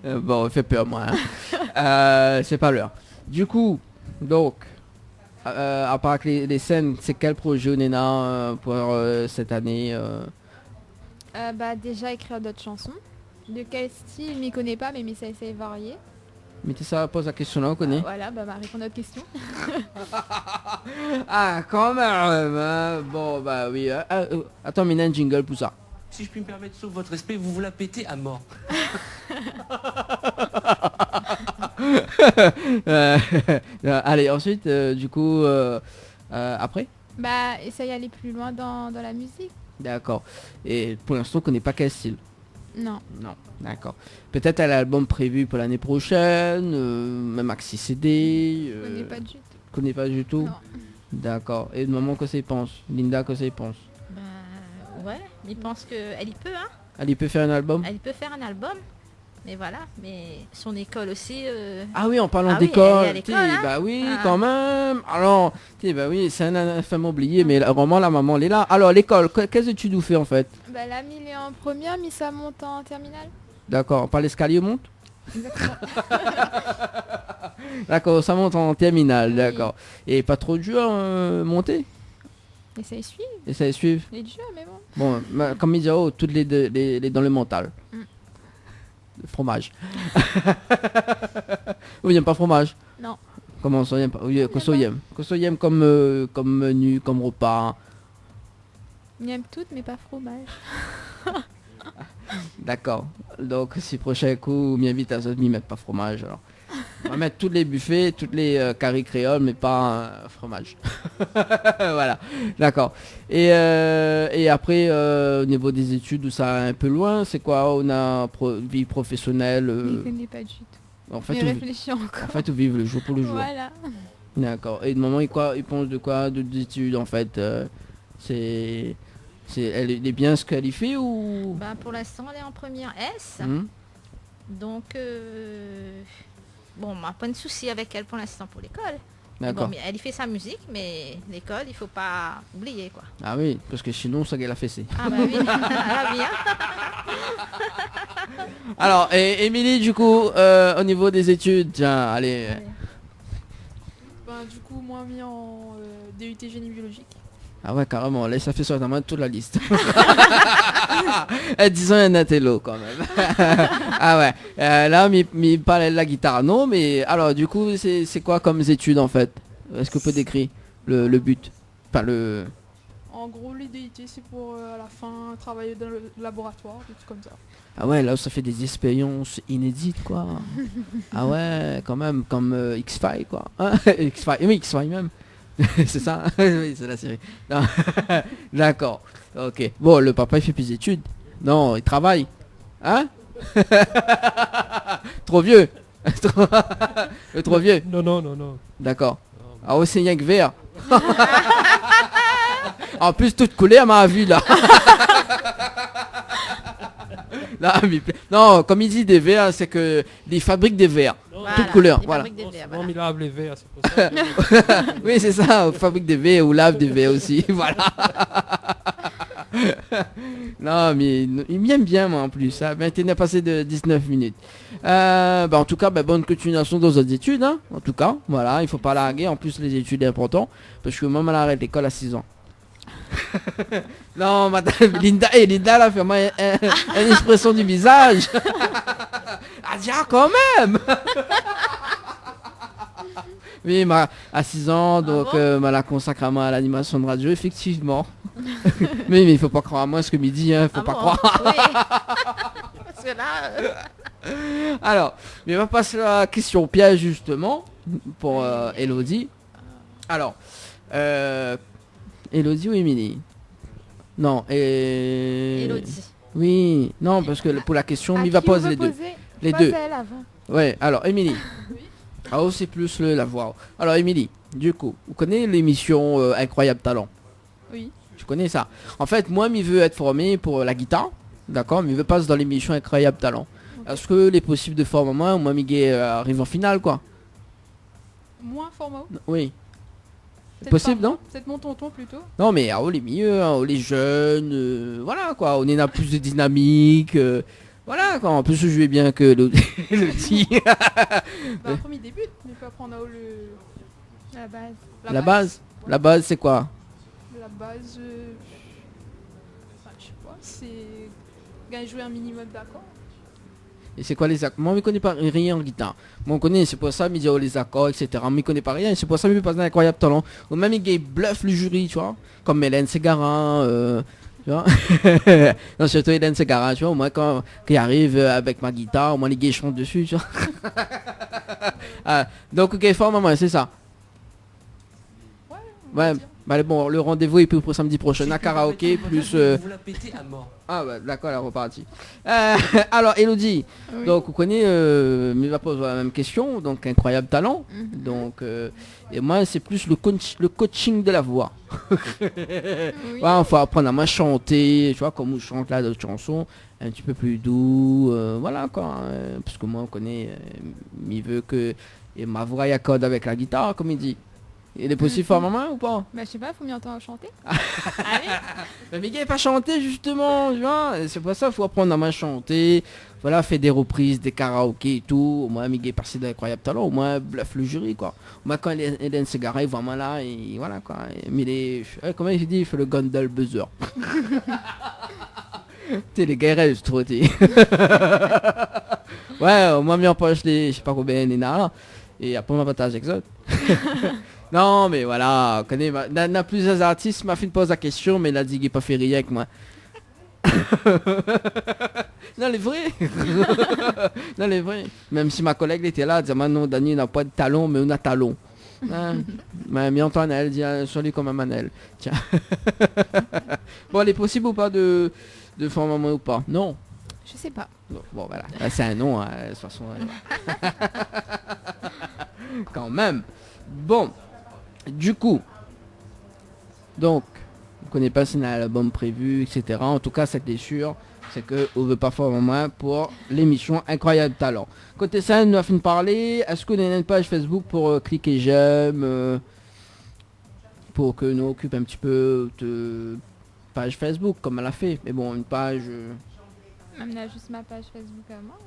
Bon, fait peur moi. Hein. C'est pas l'heure. Du coup, donc, à part que les scènes, c'est quel projet on a pour cette année
Bah, déjà écrire d'autres chansons. De quel style, m'y connais pas, mais ça essaie varié.
Mettez ça, pose la question là, on connaît.
Voilà, bah, répondre à notre question.
Ah, quand même. Hein. Bon, bah oui. Attends, mais il y a un jingle pour ça.
Si je puis me permettre, sauf votre respect, vous vous la pétez à mort.
Allez, ensuite, du coup, après?
Bah, essaye d'aller plus loin dans la musique.
D'accord. Et pour l'instant, on connaît pas quel style.
Non.
Non, d'accord. Peut-être un album prévu pour l'année prochaine, même maxi CD.
Je connais pas du tout.
Connais pas du tout.
Non.
D'accord. Et de moment que ça y pense, Linda que ça y pense.
Bah, ouais, il pense qu'elle y peut, hein.
Elle y peut faire un album.
Elle peut faire un album. Mais voilà, mais son école aussi.
Ah oui, en parlant
Ah oui,
d'école,
elle est à l'école, hein.
bah oui,
Ah.
quand même. Alors, bah oui, c'est un infâme oublié, mais vraiment la maman elle est là. Alors l'école, quelles études vous faites en fait?
Bah, là, il est en première, mais ça monte en terminale.
D'accord, par l'escalier monte.
Exactement.
D'accord, ça monte en terminale,
Oui.
d'accord. Et pas trop dur monter.
Et ça y suit.
Et ça y suivre.
Il est dur, mais bon.
Bon, comme il dit, oh, toutes les dans le mental.
Mm.
Le fromage. Vous n'aimez pas fromage?
Non.
Comment ça, y'aime pas? Oui, qu'est-ce que y'aime? Qu'est-ce que y'aime comme menu, comme repas?
Il aime toutes, mais pas fromage.
D'accord. Donc, si prochain coup, m'invite à ça, m'y mettre pas fromage. Alors. On va mettre tous les buffets, toutes les caries créoles, mais pas fromage. Voilà. D'accord. Et après, au niveau des études, où ça un peu loin, c'est quoi? On a vie professionnelle.
Il connaît pas du tout.
En fait,
Mais
tout,
réfléchis encore.
en fait, tout vivre le jour pour le jour.
Voilà.
D'accord. Et de moment, il pense de quoi? Des études, en fait. Elle est bien ce qu'elle y fait ou?
bah, pour l'instant, elle est en première S.
Hmm.
Donc, bon, on n'a pas de souci avec elle pour l'instant pour l'école.
D'accord.
Bon, mais elle y fait sa musique, mais l'école, il faut pas oublier, quoi.
Ah oui, parce que sinon, ça gueule la fessée.
Ah bah oui, ah, bien.
Alors, et Émilie, du coup, au niveau des études, tiens, allez.
Bon, du coup, moi, mis en DUT génie biologique.
Ah ouais, carrément, là ça fait sur la main toute la liste. Disons un intello quand même. Ah ouais, là, mi parle de la guitare, non, mais alors du coup, c'est quoi comme études en fait? Est-ce que vous pouvez décrire le but? Enfin, le...
En gros, les DUT, c'est pour à la fin travailler dans le laboratoire, des trucs comme ça.
Ah ouais, là ça fait des expériences inédites quoi. Ah ouais, quand même, comme X-Files quoi. Hein X-Files, oui, X-Files même. C'est ça. Oui, c'est la série. Non. D'accord, ok. Bon, le papa il fait plus d'études. Non, il travaille. Hein? Trop vieux. Trop vieux.
Non.
D'accord. Ah ouais, c'est rien que vert. En plus, toute coulée à ma vue là. Là, non, comme il dit des verres, c'est que ils fabriquent des verres. Toutes couleurs, voilà.
Non, il lave les verres, c'est pour ça.
Oui, c'est ça, on fabrique des verres ou lave des verres aussi. Voilà. Non, mais il m'aime bien, moi, en plus. Ça a passé de 19 minutes. En tout cas, bonne continuation dans vos études. Hein. En tout cas, voilà, il faut pas larguer. En plus, les études, c'est important. Parce que maman, elle arrête l'école à 6 ans. Non, madame Linda, Linda, là, fait-moi une expression du visage. Ah, tiens, quand même. Oui, à 6 ans, donc la consacre à moi à l'animation de radio, effectivement. mais il faut pas croire à moi ce que midi, hein, faut pas croire.
Oui. Parce que là...
Alors, mais on va passer à la question piège justement pour Elodie. Alors, Elodie ou Émilie? Non,
Elodie.
Oui, non, parce que pour la question, il va poser les deux. Les deux. Ouais, alors Émilie. Ah, oh, c'est plus la voix. Alors Émilie, du coup, vous connaissez l'émission Incroyable Talent?
Oui.
Tu connais ça? En fait, moi, il veut être formé pour la guitare, d'accord, mais il veut passer dans l'émission Incroyable Talent. Okay. Est-ce que les possibles de former moi, Miguel arrive en finale, quoi?
Moins format?
Oui. C'est possible, non?
Peut-être mon tonton plutôt.
Non, mais les mieux, les jeunes, voilà, quoi. On est a plus de dynamique. Voilà, quoi. En plus, je jouais bien que le dit.
Premier début, mais faut apprendre la base.
La base? La base, c'est quoi?
La base, je sais pas, c'est jouer un minimum d'accords.
Et c'est quoi les accords? Moi, je ne connais pas rien en guitare. Moi, on connaît, c'est pour ça, il dit les accords, etc. Moi, je ne connais pas rien. C'est pour ça que je passe un incroyable talent. Ou même, il bluffe le jury, tu vois. Comme Hélène Ségara, tu vois. Non, surtout Hélène Ségara, tu vois. Moi, quand il arrive avec ma guitare, moi, les gays chantent dessus, tu vois. Donc, ok, fort, maman, c'est ça. Ouais. Bon, le rendez-vous est pour samedi prochain à karaoké plus.
Vous la pétez à mort.
Ah ouais, d'accord, elle est repartie. Alors, Elodie, oui. Donc vous connaissez, mais va poser la même question, donc incroyable talent. Donc, et moi, c'est plus le coaching de la voix. Oui. Ouais, faut apprendre à chanter, tu vois, comme on chante là d'autres chansons, un petit peu plus doux, voilà quoi. Parce que moi, on connaît, il veut que ma voix y accorde avec la guitare, comme il dit. Il est possible faire maman ou pas?
Je sais pas, faut m'y entendre chanter.
Mais Miguel n'est pas chanté justement, tu vois. C'est pour ça qu'il faut apprendre à chanter. Voilà, fait des reprises, des karaokés et tout. Au moins Miguel est passé d'incroyable talent. Au moins bluffe le jury quoi. Au moins quand Hélène Ségara est vraiment là et voilà quoi. Mais comment il dit, il fait le Gondal buzzer. T'es les guerriers, je trouve. Ouais, au moins mis en poche les, je sais pas combien là. Et après on va partager avec ça. Non, mais voilà, on connaît, n'a plusieurs artistes m'a fait une pose la question, mais il a dit qu'il n'a pas fait rire avec moi. Non, les vrais. Non, les vrais. Même si ma collègue était là, elle disait, non, Dani n'a pas de talon, mais on a talon. Hein? Mais Antoine, elle dit, sois-lui comme un Manel. Tiens. Bon, il est possible ou pas de faire maman ou pas? Non.
Je sais pas.
Bon, voilà. C'est un nom, hein, de toute façon. Quand même. Bon. Du coup, donc, on ne connaît pas si on a un album prévu, etc. En tout cas, c'est sûr, c'est qu'on veut pas faire moins pour l'émission Incroyable Talent. Côté ça, nous a fait parler. Est-ce qu'on a une page Facebook pour cliquer j'aime, pour que nous occupe un petit peu de page Facebook, comme elle a fait. Mais bon, une page...
Elle a juste ma page Facebook à moi.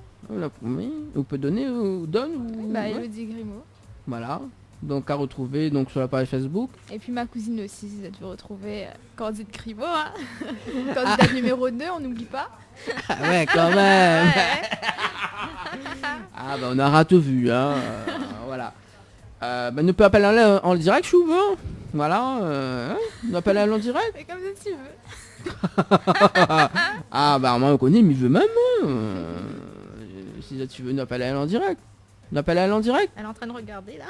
Oui, on peut donner ou donne ou...
Elodie Grimaud.
Voilà. Donc à retrouver donc sur la page Facebook.
Et puis ma cousine aussi, si vous avez retrouvé Candide Crivo. Hein. Candidat numéro 2, on n'oublie pas.
Ah ouais, quand même. Ah bah on aura tout vu, hein. Voilà. Nous peut appeler en direct, chou, hein. Voilà. Hein, nous appeler en direct.
C'est comme ça tu veux.
Ah bah moi on connaît, mais il veut même. Si tu veux nous appeler en direct. Nous appeler en direct.
Elle est en train de regarder là.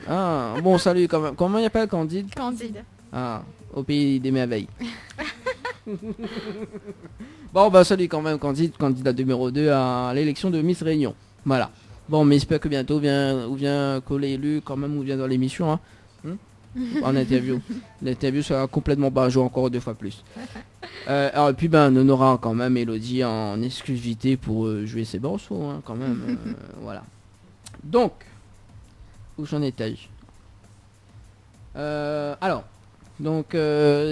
Ah bon, salut quand même. Comment il appelle Candide?
Candide.
Ah, au pays des merveilles. Bon bah salut quand même Candide, candidat numéro 2 à l'élection de Miss Réunion. Voilà. Bon, mais j'espère que bientôt vient coller élu quand même ou vient dans l'émission, hein. En interview. L'interview sera complètement barjo encore 2 fois plus. Alors, et puis on aura quand même Elodie en exclusivité pour jouer ses morceaux, hein, quand même. Voilà. Donc, où j'en étais-je? Alors, donc,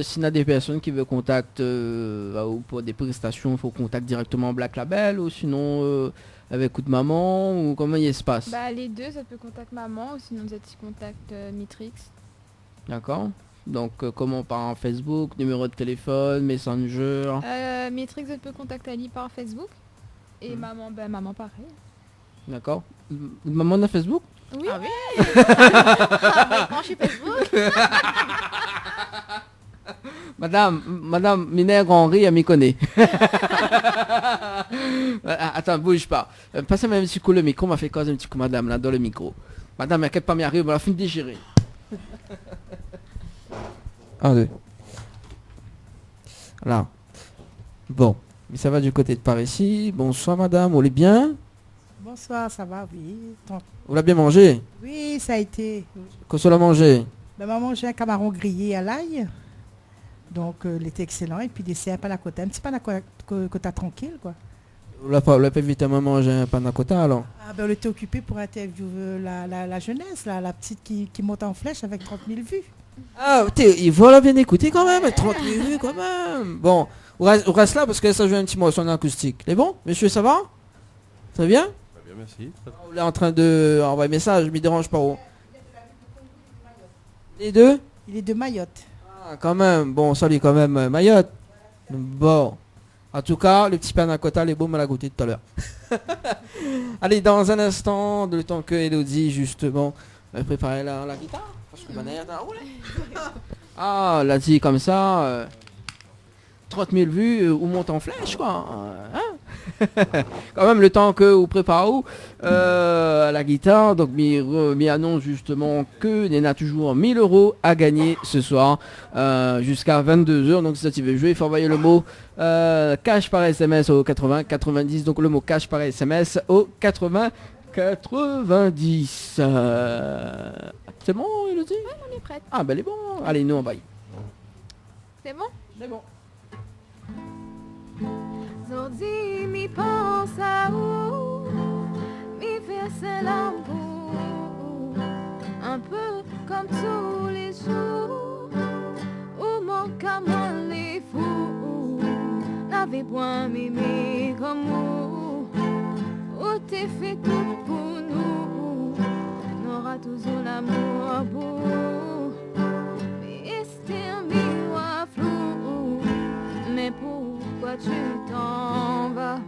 s'il y a des personnes qui veulent contact ou pour des prestations, il faut contact directement Black Label ou sinon avec Coup de Maman ou comment il se passe?
Bah les deux, ça peut contacter maman ou sinon vous êtes contact Mitrix.
D'accord. Donc comment par Facebook, numéro de téléphone, Messenger.
Mitrix, vous peut contacter Ali par Facebook. Et maman, maman pareil.
D'accord. Maman a Facebook?
Oui.
Ah oui. Ah, bah, chez Facebook.
Madame Minère Henri, elle m'y connaît. Attends, bouge pas. Passez-moi un petit coup le micro, m'a fait cause un petit coup madame là dans le micro. Madame, elle pas m'y arrive, on a fini de déchirer. 1, 2. Là. Bon. Mais ça va du côté de par ici. Bonsoir madame, vous allez bien?
Bonsoir, ça va, oui.
Vous l'avez bien mangé?
Oui, ça a été.
Qu'est-ce qu'on a mangé?
Maman mangé un camaron grillé à l'ail. Donc, il était excellent. Et puis, dessert, panna cotta. Un petit panna cotta tranquille, quoi.
Vous l'avez pas vite à manger un panna cotta, alors?
Ah, ben, on était occupé pour interviewer la jeunesse, là, la petite qui monte en flèche avec 30 000 vues.
Ah, il faut bien écouter quand même, 30 000 vues quand même. Bon, on reste là parce que ça joue un petit morceau en acoustique. C'est bon, monsieur, ça va? Ça va bien?
Bien, merci.
On est en train de envoyer un message, je m'y dérange pas. Oh. Les deux?
Il est de Mayotte.
Ah, quand même. Bon, salut quand même, Mayotte. Bon. En tout cas, le petit panna cotta, les beaux, me l'a goûté tout à l'heure. Allez, dans un instant, le temps que Elodie, justement, préparer la guitare. Parce que ah, l'a dit comme ça. 30 000 vues ou monte en flèche, quoi. Hein. Quand même, le temps que vous préparez la guitare, donc m'y annonce justement que il y en a toujours 1000 € à gagner ce soir jusqu'à 22h. Donc si tu veux jouer, il faut envoyer le mot cash par SMS au 80 90. Donc le mot cash par SMS au 80 90. C'est bon, Elodie?
Ouais, on est prête.
Ah ben elle est bon. Allez, nous on va y.
C'est bon?
C'est bon.
Zordi mi pense à où, mi verse l'amour, un peu comme tous les jours, où mon camion les fous, n'avait point m'aimer comme où t'es fait tout pour nous, n'aura toujours l'amour beau, mais c'était un miroir flou, mais pourquoi tu t'en vas?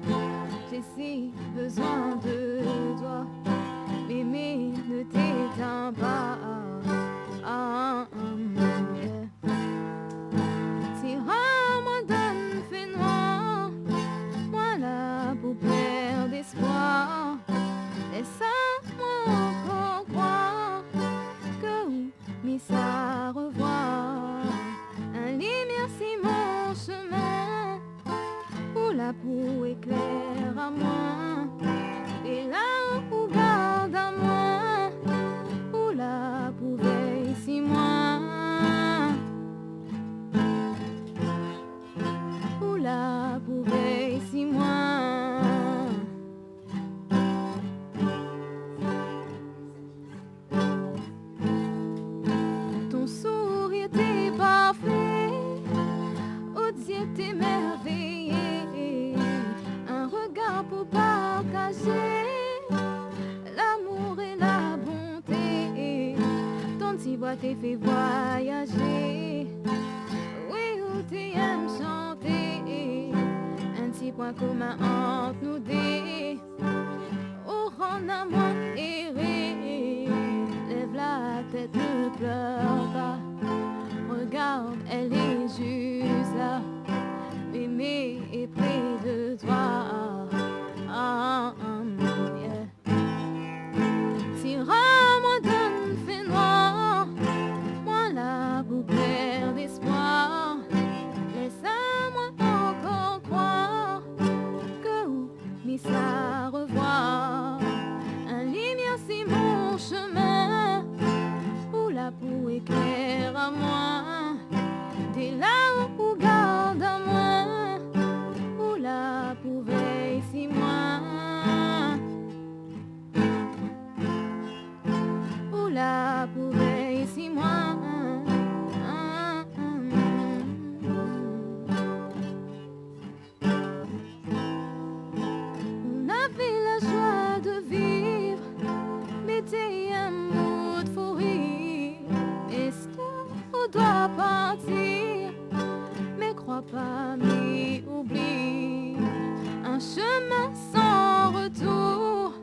J'ai si besoin de toi, mais ne t'éteins pas. Si moi donne fait noir, moi la paupière d'espoir, laisse-moi encore croire que mes t'es fait voyager, oui, où t'es aimes chanter, un petit point commun entre nous deux, où on a moins erré, lève la tête, ne pleure pas, regarde, elle est juste là, mémé est près de toi. Yeah. Tire-moi d'un fait noir, moi là pour perdre espoir. Laisse-moi encore croire que mais ça revoir. Un lumière c'est mon chemin, où la boue éclaire à moi. Dès là où garde à moi, où la boue veille si moi. La pouvait ici moi. On avait la joie de vivre, mettez un mot de fou rire. Est-ce qu'on doit partir? Mais crois pas, mais oublie. Un chemin sans retour,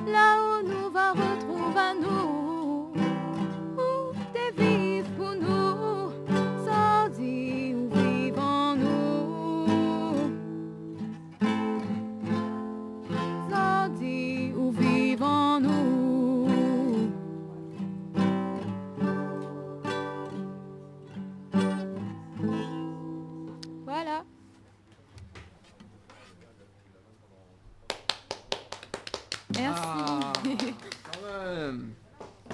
là où nous va retrouver à nous. Pour nous, sans dire où vivons-nous, sans dire où vivons-nous. Voilà. Merci.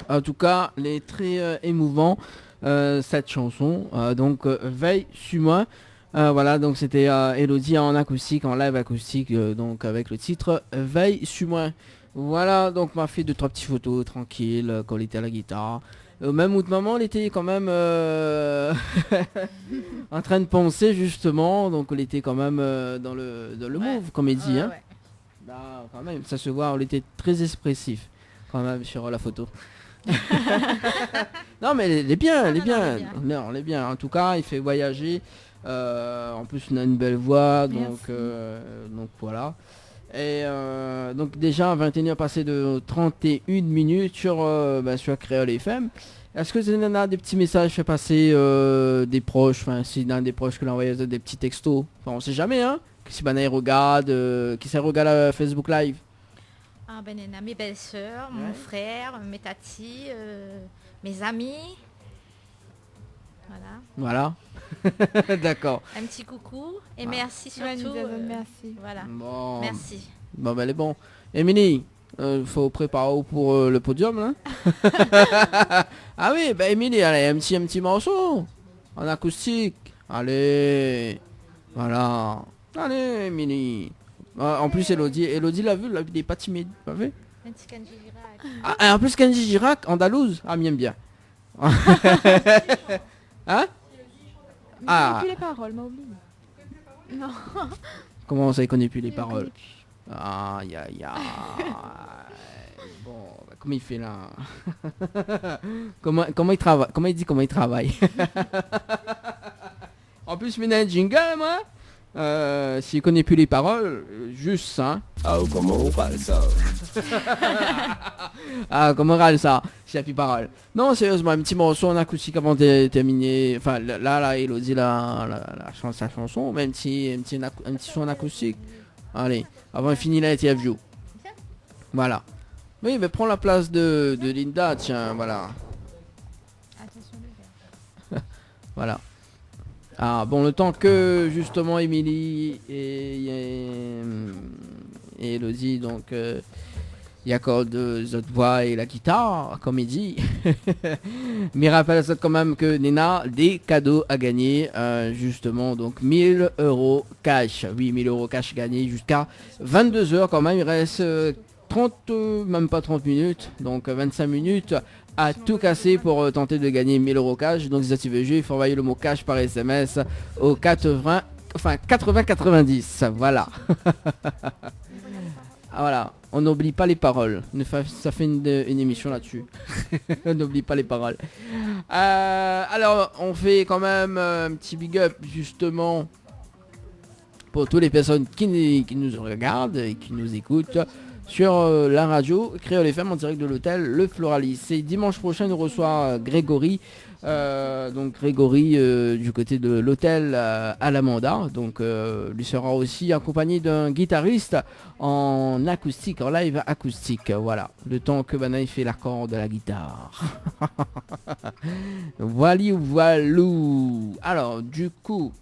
En tout cas, elle est très émouvant cette chanson. Donc Veille sur moi. Voilà, donc c'était Elodie en acoustique, en live acoustique, donc avec le titre Veille sur moi. Voilà, donc m'a fait 2-3 petites photos tranquilles quand elle était à la guitare. Même où de maman, elle était quand même en train de penser justement, donc elle était quand même dans le move, comme il dit. Hein.
Ouais.
Là, quand même, ça se voit, elle était très expressif quand même sur la photo. Non mais elle est bien, elle est bien. Non, elle est bien. En tout cas, il fait voyager. En plus, on a une belle voix, donc voilà. Et donc déjà, 21h passé de 31 minutes sur Créole FM. Est-ce que vous en avez des petits messages fait passer des proches, enfin si dans des proches que l'envoyé des petits textos, enfin on sait jamais hein. Si Banaï regarde, qui ça regarde Facebook Live.
Ah ben mes belles-sœurs, mon frère, mes tatis, mes amis. Voilà.
D'accord.
Un petit coucou et merci surtout.
Merci.
Voilà.
Bon.
Merci.
Bon ben elle est bon. Émilie, faut préparer pour le podium là. Ah oui, ben Émilie, allez, un petit morceau en acoustique. Allez. Voilà. Allez Émilie. En plus Elodie l'a vu, il est pas timide, pas vu?
Un petit Kenji Girac.
Ah, en plus Kenji Girac, andalouse. Ah, m'aime bien. Hein?
Ah. Plus les paroles, m'a oublié. Non.
Comment ça, il connaît plus les paroles? Aïe. Bon, bah, comment il fait là? Comment il travaille? Comment il travaille? En plus, il y a un jingle, moi. S'il connaît plus les paroles, juste ça. Ah, comment on parle ça? Ah, comment on parle ça? S'il n'y a plus parole. Non, sérieusement, un petit morceau en acoustique avant de terminer. Enfin, là, Elodie, sa chanson, mais un petit son en acoustique. Allez, avant de finir la interview. Voilà. Oui, mais prends la place de Linda, tiens, voilà.
Attention, les gars.
Voilà. Ah bon, le temps que justement Émilie et Elodie donc y accordent notre voix et la guitare comme il dit. Mais rappelle ça quand même que Nina des cadeaux à gagner justement donc 1000 € cash. Oui, 1000 € cash gagnés jusqu'à 22h quand même. Il reste 30 même pas 30 minutes donc 25 minutes à tout casser pour tenter de gagner 1000 € cash. Donc si vous activez le jeu, il faut envoyer le mot cash par SMS au 80 90. Voilà. voilà, on n'oublie pas les paroles. Ça fait une émission là-dessus. On n'oublie pas les paroles. Alors, on fait quand même un petit big up justement pour toutes les personnes qui nous regardent et qui nous écoutent sur la radio Créole FM en direct de l'hôtel Le Floralis. Et dimanche prochain, nous reçoit Grégory. Donc Grégory du côté de l'hôtel Alamanda, donc lui sera aussi accompagné d'un guitariste en acoustique, en live acoustique, voilà, le temps que Banaï fait l'accord de la guitare. Voilou. Alors du coup,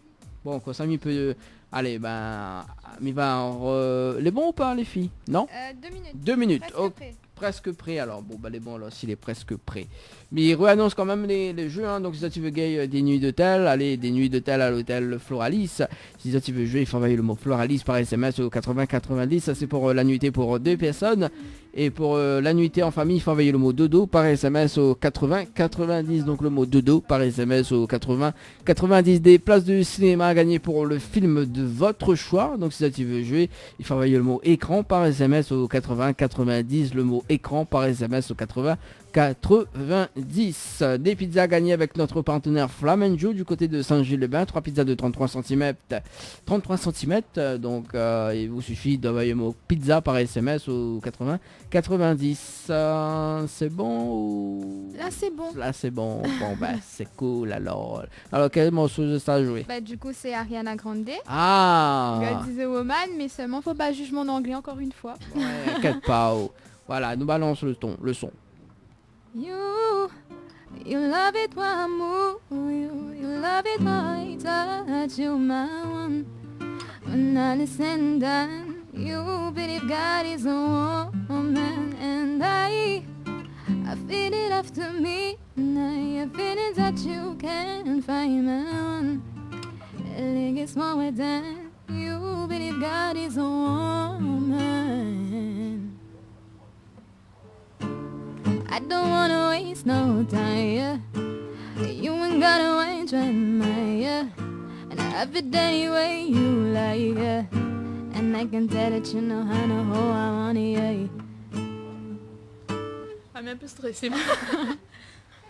bon, quoi ça m'y peut... Allez, ben, les bons ou pas les filles? Non
2 minutes.
2 minutes,
Presque
oh,
prêt.
presque prêt, alors bon bah les bons alors s'il est presque prêt. Mais il réannonce quand même les jeux, hein. Donc si tu veux gagner des nuits d'hôtel, allez, des nuits d'hôtel à l'hôtel Floralis. Si tu veux jouer, il faut envoyer le mot Floralis par SMS au 80-90, ça c'est pour la nuitée pour 2 personnes. Et pour la nuitée en famille, il faut envoyer le mot dodo par SMS au 80-90, donc le mot dodo par SMS au 80-90. Des places de cinéma à gagner pour le film de votre choix. Donc si tu veux jouer, il faut envoyer le mot écran par SMS au 80-90, le mot écran par SMS au 80-90. Des pizzas gagnées avec notre partenaire Flamenjo du côté de Saint-Gilles-les-Bains, 3 pizzas de 33 cm. Donc il vous suffit d'envoyer le mot pizza par SMS au 80-90. C'est bon ou...
Là c'est bon.
Là c'est bon. Bon bah c'est cool alors. Alors quel morceau de ça à jouer?
Bah du coup c'est Ariana Grande.
Ah,
God is a woman, mais seulement faut pas juger mon anglais encore une fois.
ouais, t'inquiète pas. Oh. Voilà, nous balance le son.
You love it when I move you love it when I touch you, my one. When I listen down, you believe God is a woman, and I feel it after me, and I feel it that you can find, my one. It gets more than you believe God is a woman. I don't wanna waste no time, you ain't gotta wait for me, and I have it any way you like, and I can tell that you know how to hold I want it.
I'm un peu stressée.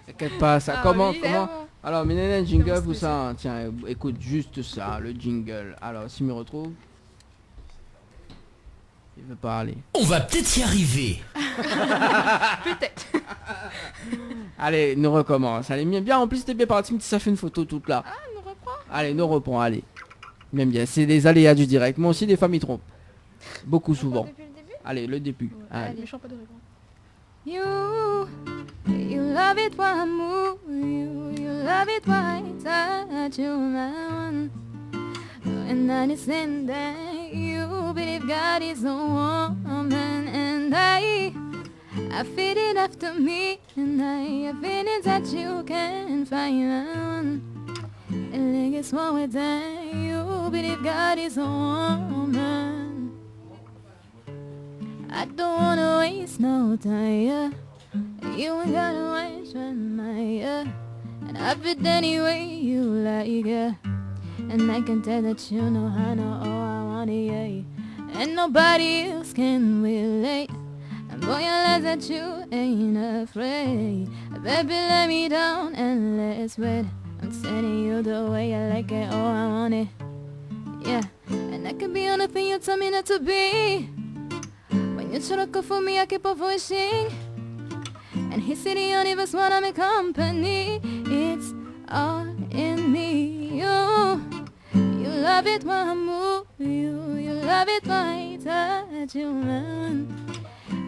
T'inquiète pas, ça
Ah
comment
oui,
comment
bon.
Alors Ménéné, jingle vous ça, hein. Tiens, écoute juste ça, le jingle. Alors s'il me retrouve, il veut pas aller.
On va peut-être y arriver.
Peut-être.
Allez, nous recommence. Allez, bien, en plus t'es bien parti, mais ça fait une photo toute là.
Ah, nous reprend.
Allez, nous reprend, allez. Même bien, c'est les aléas du direct. Moi aussi, des femmes y trompent. Beaucoup souvent.
Depuis le début.
Allez, le début. Allez.
Allez. Méchant pas de répondre. You love it when I move you love it when I touch you, my one. And I listen that you believe God is a woman, and I feel it after me, and I feel it that you can find, my one. And it gets more than you believe God is a woman. I don't wanna waste no time, you ain't gotta waste my and I fit any way you like, and I can tell that you know how to all I want it, and nobody else can relate. And boy, I like that you ain't afraid. Baby, let me down and let's wait. I'm telling you the way I like it, oh I want it, yeah. And I can be anything you tell me not to be. When you try to go for me, I keep avoiding. And he said the universe when I'm in company. It's all in me. You love it when I move you. You love it when I touch you, man.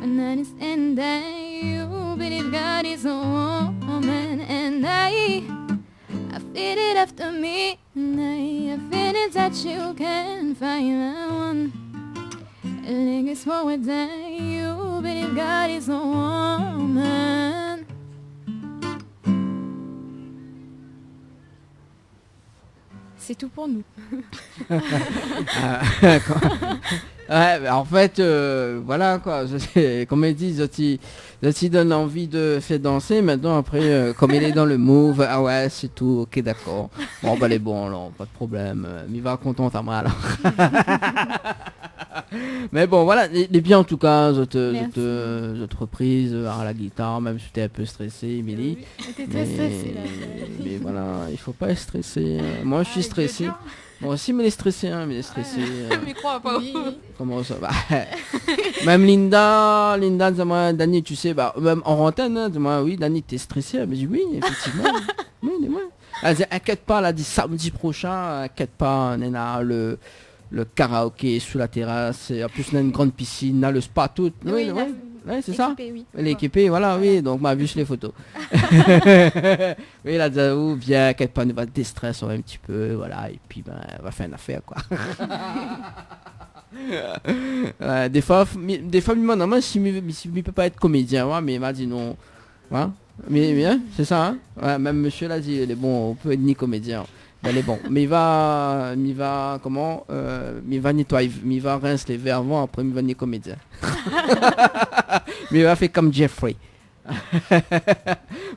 And I understand that you believe God is a woman, and I feel it after me, and I feel it that you can find my one. And it's more than you believe God is a woman. C'est tout pour nous.
Ouais, bah, en fait, voilà quoi. Comme ils disent, ça donne envie de faire danser. Maintenant, après, comme il est dans le move, ah ouais, c'est tout, ok, d'accord. Bon, bah, les bons, alors, pas de problème. Mais va content à moi alors. Mais bon, voilà, les bien en tout cas,
Merci.
votre reprise à la guitare, même si tu es un peu stressé, Émilie.
Oui, j'étais très stressée là.
Mais voilà, il faut pas être stressé. Moi, je suis stressé. Moi aussi, mais les stressé, hein, mais les stressé.
Mais crois pas. Oui.
Comment ça va? Même Linda, dis-moi, Dani, tu sais, bah, même en antenne, hein, dis-moi, oui, Dani, t'es stressé? Elle me dit oui, effectivement. Oui, dis-moi. Elle dit, inquiète pas, elle a dit samedi prochain, inquiète pas, on a le karaoké sous la terrasse, et en plus on a une grande piscine, on a le spa tout. Oui, ouais, c'est ça.
Oui.
L'équipé, voilà, oui, donc m'a vu sur les photos. Oui, là, ou bien, inquiète pas, on va déstresser un petit peu, voilà, et puis ben, on va faire une affaire, quoi. Ouais, des fois, il me demande si il peut pas être comédien, ouais, mais il m'a dit non. Ouais. Mais bien, c'est ça, hein? Ouais, même monsieur l'a dit, il est bon, on peut être ni comédien. Elle est bon, mais il va nettoyer, il va rincer les verres avant, après il va ni comédien. Mais il va faire comme Jeffrey.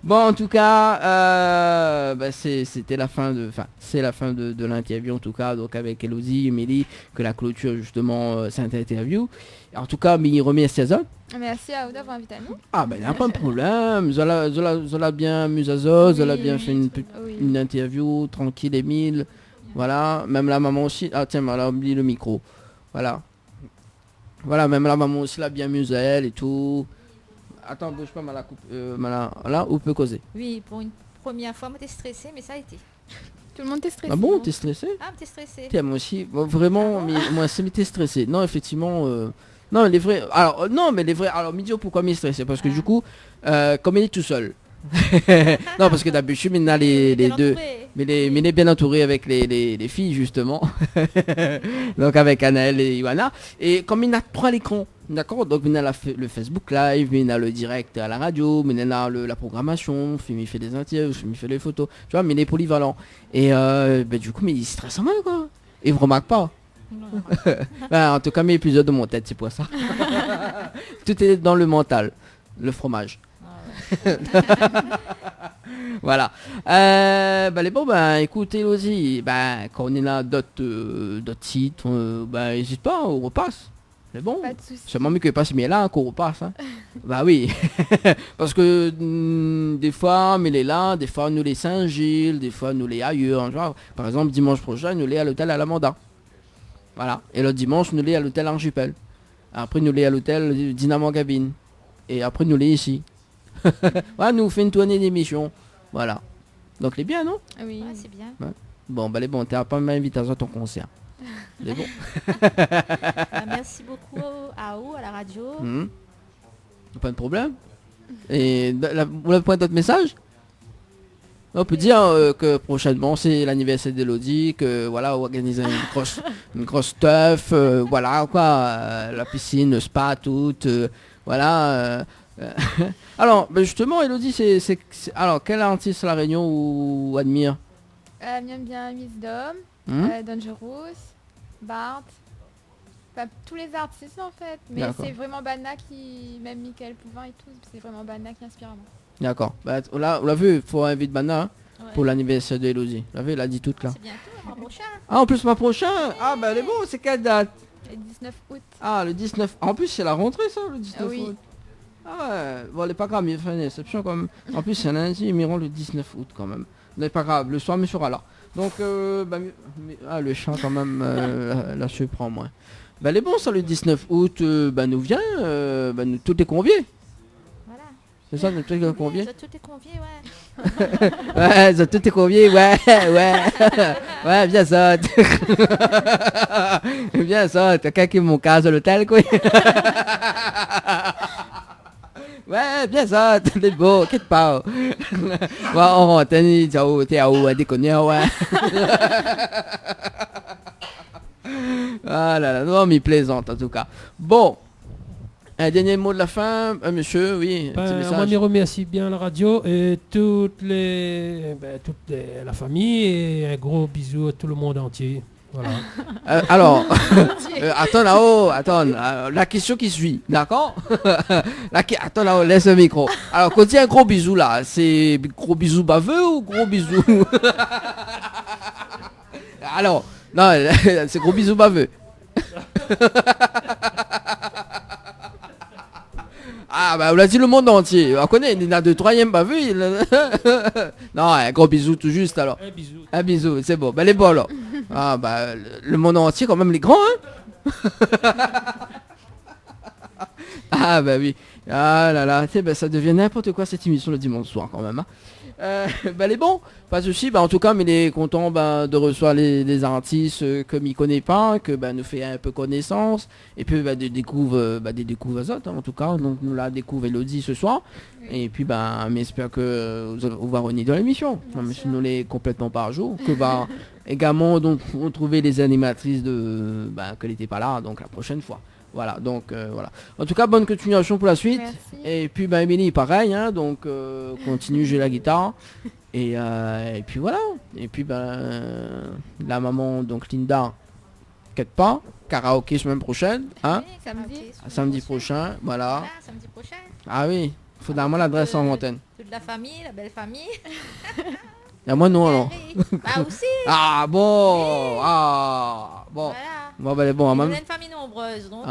Bon, en tout cas, c'était la fin c'est la fin de l'interview en tout cas, donc avec Elodie, Émilie, que la clôture justement cette interview. En tout cas, mais il remercie à eux.
Merci à vous d'avoir invité à nous.
Ah ben, il n'y a pas de problème. Zola bien musazo, Zola bien fait une interview tranquille, Émile. Voilà, même la maman aussi. Ah tiens, elle a oublié le micro. Voilà. Voilà, même la maman aussi l'a bien musé elle et tout. Attends, bouge pas, la coupe. Là, où peut causer?
Oui, pour une première fois, moi, t'es stressée, mais ça a été.
Tout le monde est stressé.
Ah bon, t'es stressé?
Ah, t'es stressée.
Tiens, moi aussi. Bon, vraiment, mais moi, c'est t'es stressé. Non, effectivement. Non, les vrais. Alors, non, mais les vrais. Alors, Midio, pourquoi m'y stressé? Parce que du coup, comme il est tout seul. Non, parce que d'habitude, il y a les deux. Mais il est bien entouré avec les filles, justement. Donc, avec Anaël et Ioana. Et comme il a 3 écrans. D'accord, donc il y a le Facebook Live, il y a le direct à la radio, il y a la programmation, il fait des interviews, il fait les photos, tu vois, mais il est polyvalent. Et du coup, mais il stresse en mal, quoi. Il ne remarque pas. En tout cas, mes épisodes de mon tête, c'est pour ça. Tout est dans le mental, le fromage. Voilà. Écoute, Elodie, quand on est là d'autres sites, n'hésite pas, on repasse. C'est bon. C'est mieux que pas si mais là qu'on repasse. Hein. Bah oui. Parce que des fois, mais les là, des fois nous les Saint-Gilles, des fois nous les ailleurs. Genre, par exemple, dimanche prochain, nous les à l'hôtel à l'Amanda. Voilà. Et le dimanche, nous les à l'hôtel Archipel. Après, nous les à l'hôtel Dynamo Cabine. Et après, nous les ici. Voilà, nous fait une tournée d'émission. Voilà. Donc, les bien, non?
Oui,
ouais, c'est bien.
Ouais. Bon, les bons, t'as pas m'invité à ton concert. C'est bon.
Merci beaucoup à vous, à la radio.
Pas de problème. Et vous avez point d'autres messages? On peut dire que prochainement c'est l'anniversaire d'Elodie, que voilà, on va organiser une grosse stuff, voilà quoi, la piscine, le spa, tout, voilà. Alors, justement, Elodie, c'est alors quel artiste à la Réunion ou admire?
J'aime bien Miss Dom, Dangerous, Bart, tous les artistes en fait, mais c'est vraiment Bana qui, même Michael Pouvin et tout, c'est vraiment Bana qui inspire moi.
D'accord, on l'a vu, il faut inviter Bana hein, pour l'anniversaire d'Elodie. Vous l'avez, elle a dit toute là.
C'est bientôt, le mois prochain.
Ah, en plus, le mois prochain. Ah, elle est bon, c'est quelle date?
Le 19 août.
Ah, le 19. En plus, c'est la rentrée, ça, le 19
oui.
août. Ah ouais, bon, elle est pas grave, mais il fait une exception quand même. En plus, c'est un lundi, ils m'iront le 19 août quand même. Mais pas grave, le soir, mais sera là. Donc, le chant quand même, la surprend moins. Elle est bon, ça, le 19 août, nous vient, nous, tout est conviés.
Voilà.
C'est ça, tout est conviés?
Tout est convié, ouais.
Ouais, tout est convié, ouais. Ouais, bien ça. Bien ça, t'as quelqu'un qui mon cas à l'hôtel, quoi. Ouais, bien ça, t'es beau, quitte pas. Ouais, on va t'es à où, à déconner, ouais. Ah là là, non, mais plaisante en tout cas. Bon, un dernier mot de la fin, monsieur, oui.
Moi, je remercie bien la radio et la famille et un gros bisou à tout le monde entier. Voilà.
Alors, attends là-haut, la question qui suit, d'accord? Attends là-haut, laisse le micro. Alors, quand il y a un gros bisou là, c'est gros bisou baveux ou gros bisou? Alors, non, c'est gros bisou baveux. Ah bah on l'a dit le monde entier. On connaît, il y en a 2-3e pas vu. Non, un gros bisou tout juste alors. Un bisou, c'est bon. Bah les bons alors. Ah bah le monde entier quand même les grands hein. Ah bah oui. Ah là là, bah, ça devient n'importe quoi cette émission le dimanche soir quand même. Hein. Bah les bons, pas de soucis, bah en tout cas mais il est content bah, de recevoir les artistes comme il connaît pas, que bah nous fait un peu connaissance, et puis bah des découvre aux autres hein, en tout cas, donc nous la découvre Elodie ce soir, et puis bah on espère que vous va revenir dans l'émission, même si nous les complètement par jour, que bah également donc on trouvait les animatrices de bah qu'elle n'était pas là, donc la prochaine fois. Voilà, donc voilà. En tout cas, bonne continuation pour la suite.
Merci.
Et puis, bah, Émilie, pareil, hein, donc continue, j'ai la guitare. Et puis voilà. Et puis, la maman, donc Linda, t'inquiète pas, karaoké semaine prochaine. Hein,
Oui, samedi.
samedi prochain, voilà.
Voilà, samedi prochain.
Ah oui, il faut vraiment l'adresse en antenne.
Toute la famille, la belle famille.
Et moi, non, alors.
Bah aussi.
Ah bon, oui. Ah bon.
Voilà.
Bon, bah, bon,
On
même.
est une famille nombreuse, donc...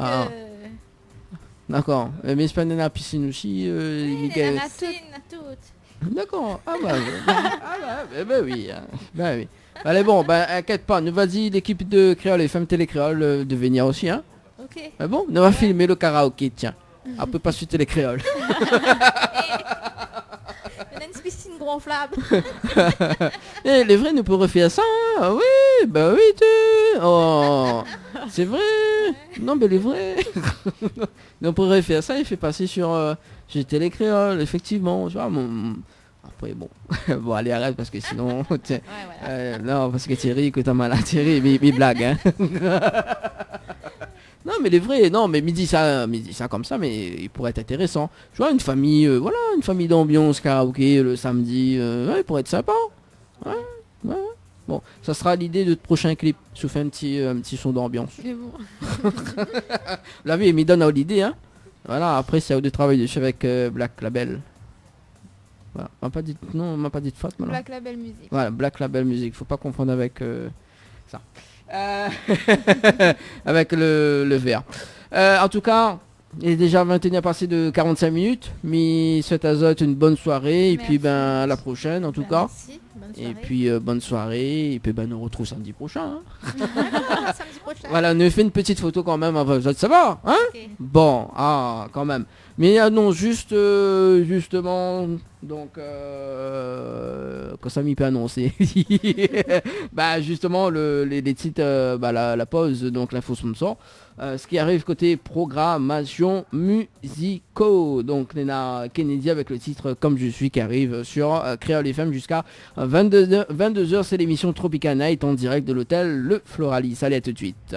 D'accord. Mais c'est pas dans la piscine aussi,
oui,
Miguel.
la racine, toutes.
D'accord. Ah bah, oui. Hein. Bah oui. Allez bon, inquiète pas, nous vas-y l'équipe de Créole et Femmes Télé Créole de venir aussi, hein.
Ok.
Mais bon, on va filmer le karaoké, tiens. Après pas suite les créoles.
On a une piscine gonflable.
Et les vrais, nous pourrons refaire ça, hein. Ah oui, bah oui, tu. Oh, c'est vrai. Non, mais les vrais. On pourrait faire ça et fait passer sur Télé Créole, effectivement. Tu vois, après, bon. Bon, allez, arrête, parce que sinon... tiens, non, parce que Thierry, que t'as mal à Thierry, mais blague, hein. Non, mais les vrais, non, mais midi ça comme ça, mais il pourrait être intéressant. Tu vois, une famille, voilà, une famille d'ambiance karaoké le samedi, ouais, il pourrait être sympa. Ouais. Bon, ça sera l'idée de prochain clip. Je vous fais un petit son d'ambiance.
C'est bon.
La vie, il me donne l'idée, hein. Voilà, après, c'est de travail dessus avec Black Label. Voilà, on m'a pas dit de faute maintenant.
Black Label Music.
Voilà, Black Label Music, faut pas confondre avec ça. Avec le verre. En tout cas, il est déjà 21h passé de 45 minutes. Mi souhaite à Zot une bonne soirée. Et puis à la prochaine en tout cas.
Merci, bonne
et
soirée.
puis bonne soirée. Et puis nous on retrouve samedi prochain. Hein.
Samedi prochain.
Voilà, on fait une petite photo quand même avant Zot, ça va hein
Ok.
Bon, quand même. Mais non, justement, donc, quand ça m'y peut annoncer. Justement, les titres, la pause, donc l'info sponsor. Ce qui arrive côté programmation musicaux. Donc, Lena Kennedy avec le titre Comme je suis qui arrive sur Créole FM jusqu'à 22h. C'est l'émission Tropical Night en direct de l'hôtel Le Floralis. Allez, à tout de suite.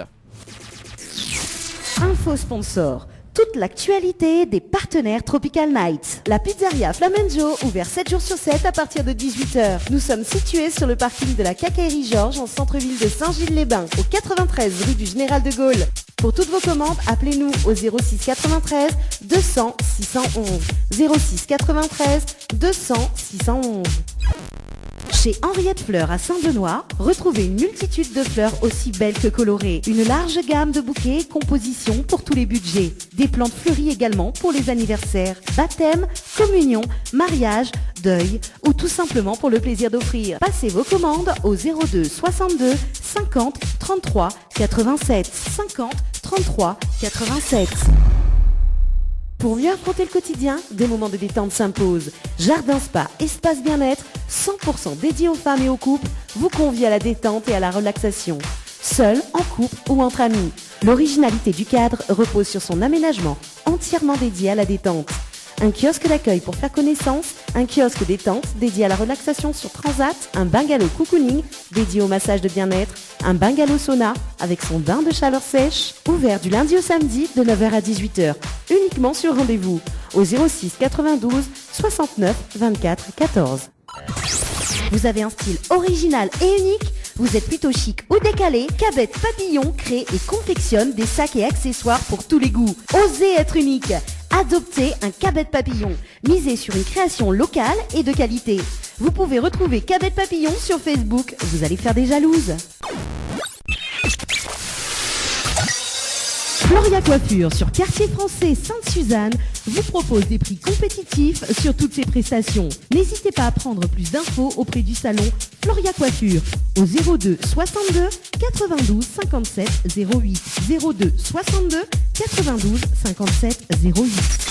Info sponsor. Toute l'actualité des partenaires Tropical Nights. La pizzeria Flamenjo, ouvert 7 jours sur 7 à partir de 18h. Nous sommes situés sur le parking de la Quincaillerie Georges en centre-ville de Saint-Gilles-les-Bains, au 93 rue du Général de Gaulle. Pour toutes vos commandes, appelez-nous au 06 93 200 611. 06 93 200 611. Chez Henriette Fleurs à Saint-Benoît, retrouvez une multitude de fleurs aussi belles que colorées. Une large gamme de bouquets et compositions pour tous les budgets. Des plantes fleuries également pour les anniversaires, baptêmes, communions, mariages, deuil ou tout simplement pour le plaisir d'offrir. Passez vos commandes au 02 62 50 33 87. 50 33 87. Pour mieux affronter le quotidien, des moments de détente s'imposent. Jardin Spa, espace bien-être, 100% dédié aux femmes et aux couples, vous convie à la détente et à la relaxation. Seul, en couple ou entre amis. L'originalité du cadre repose sur son aménagement, entièrement dédié à la détente. Un kiosque d'accueil pour faire connaissance, un kiosque détente dédié à la relaxation sur Transat, un bungalow cocooning dédié au massage de bien-être, un bungalow sauna avec son bain de chaleur sèche, ouvert du lundi au samedi de 9h à 18h, uniquement sur rendez-vous, au 06 92 69 24 14. Vous avez un style original et unique? Vous êtes plutôt chic ou décalé? Cabette Papillon crée et confectionne des sacs et accessoires pour tous les goûts. Osez être unique. Adoptez un Cabette Papillon. Misez sur une création locale et de qualité. Vous pouvez retrouver Cabette Papillon sur Facebook. Vous allez faire des jalouses. Floria Coiffure sur Quartier Français Sainte-Suzanne vous propose des prix compétitifs sur toutes ses prestations. N'hésitez pas à prendre plus d'infos auprès du salon Floria Coiffure au 02 62 92 57 08 02 62 92 57 08.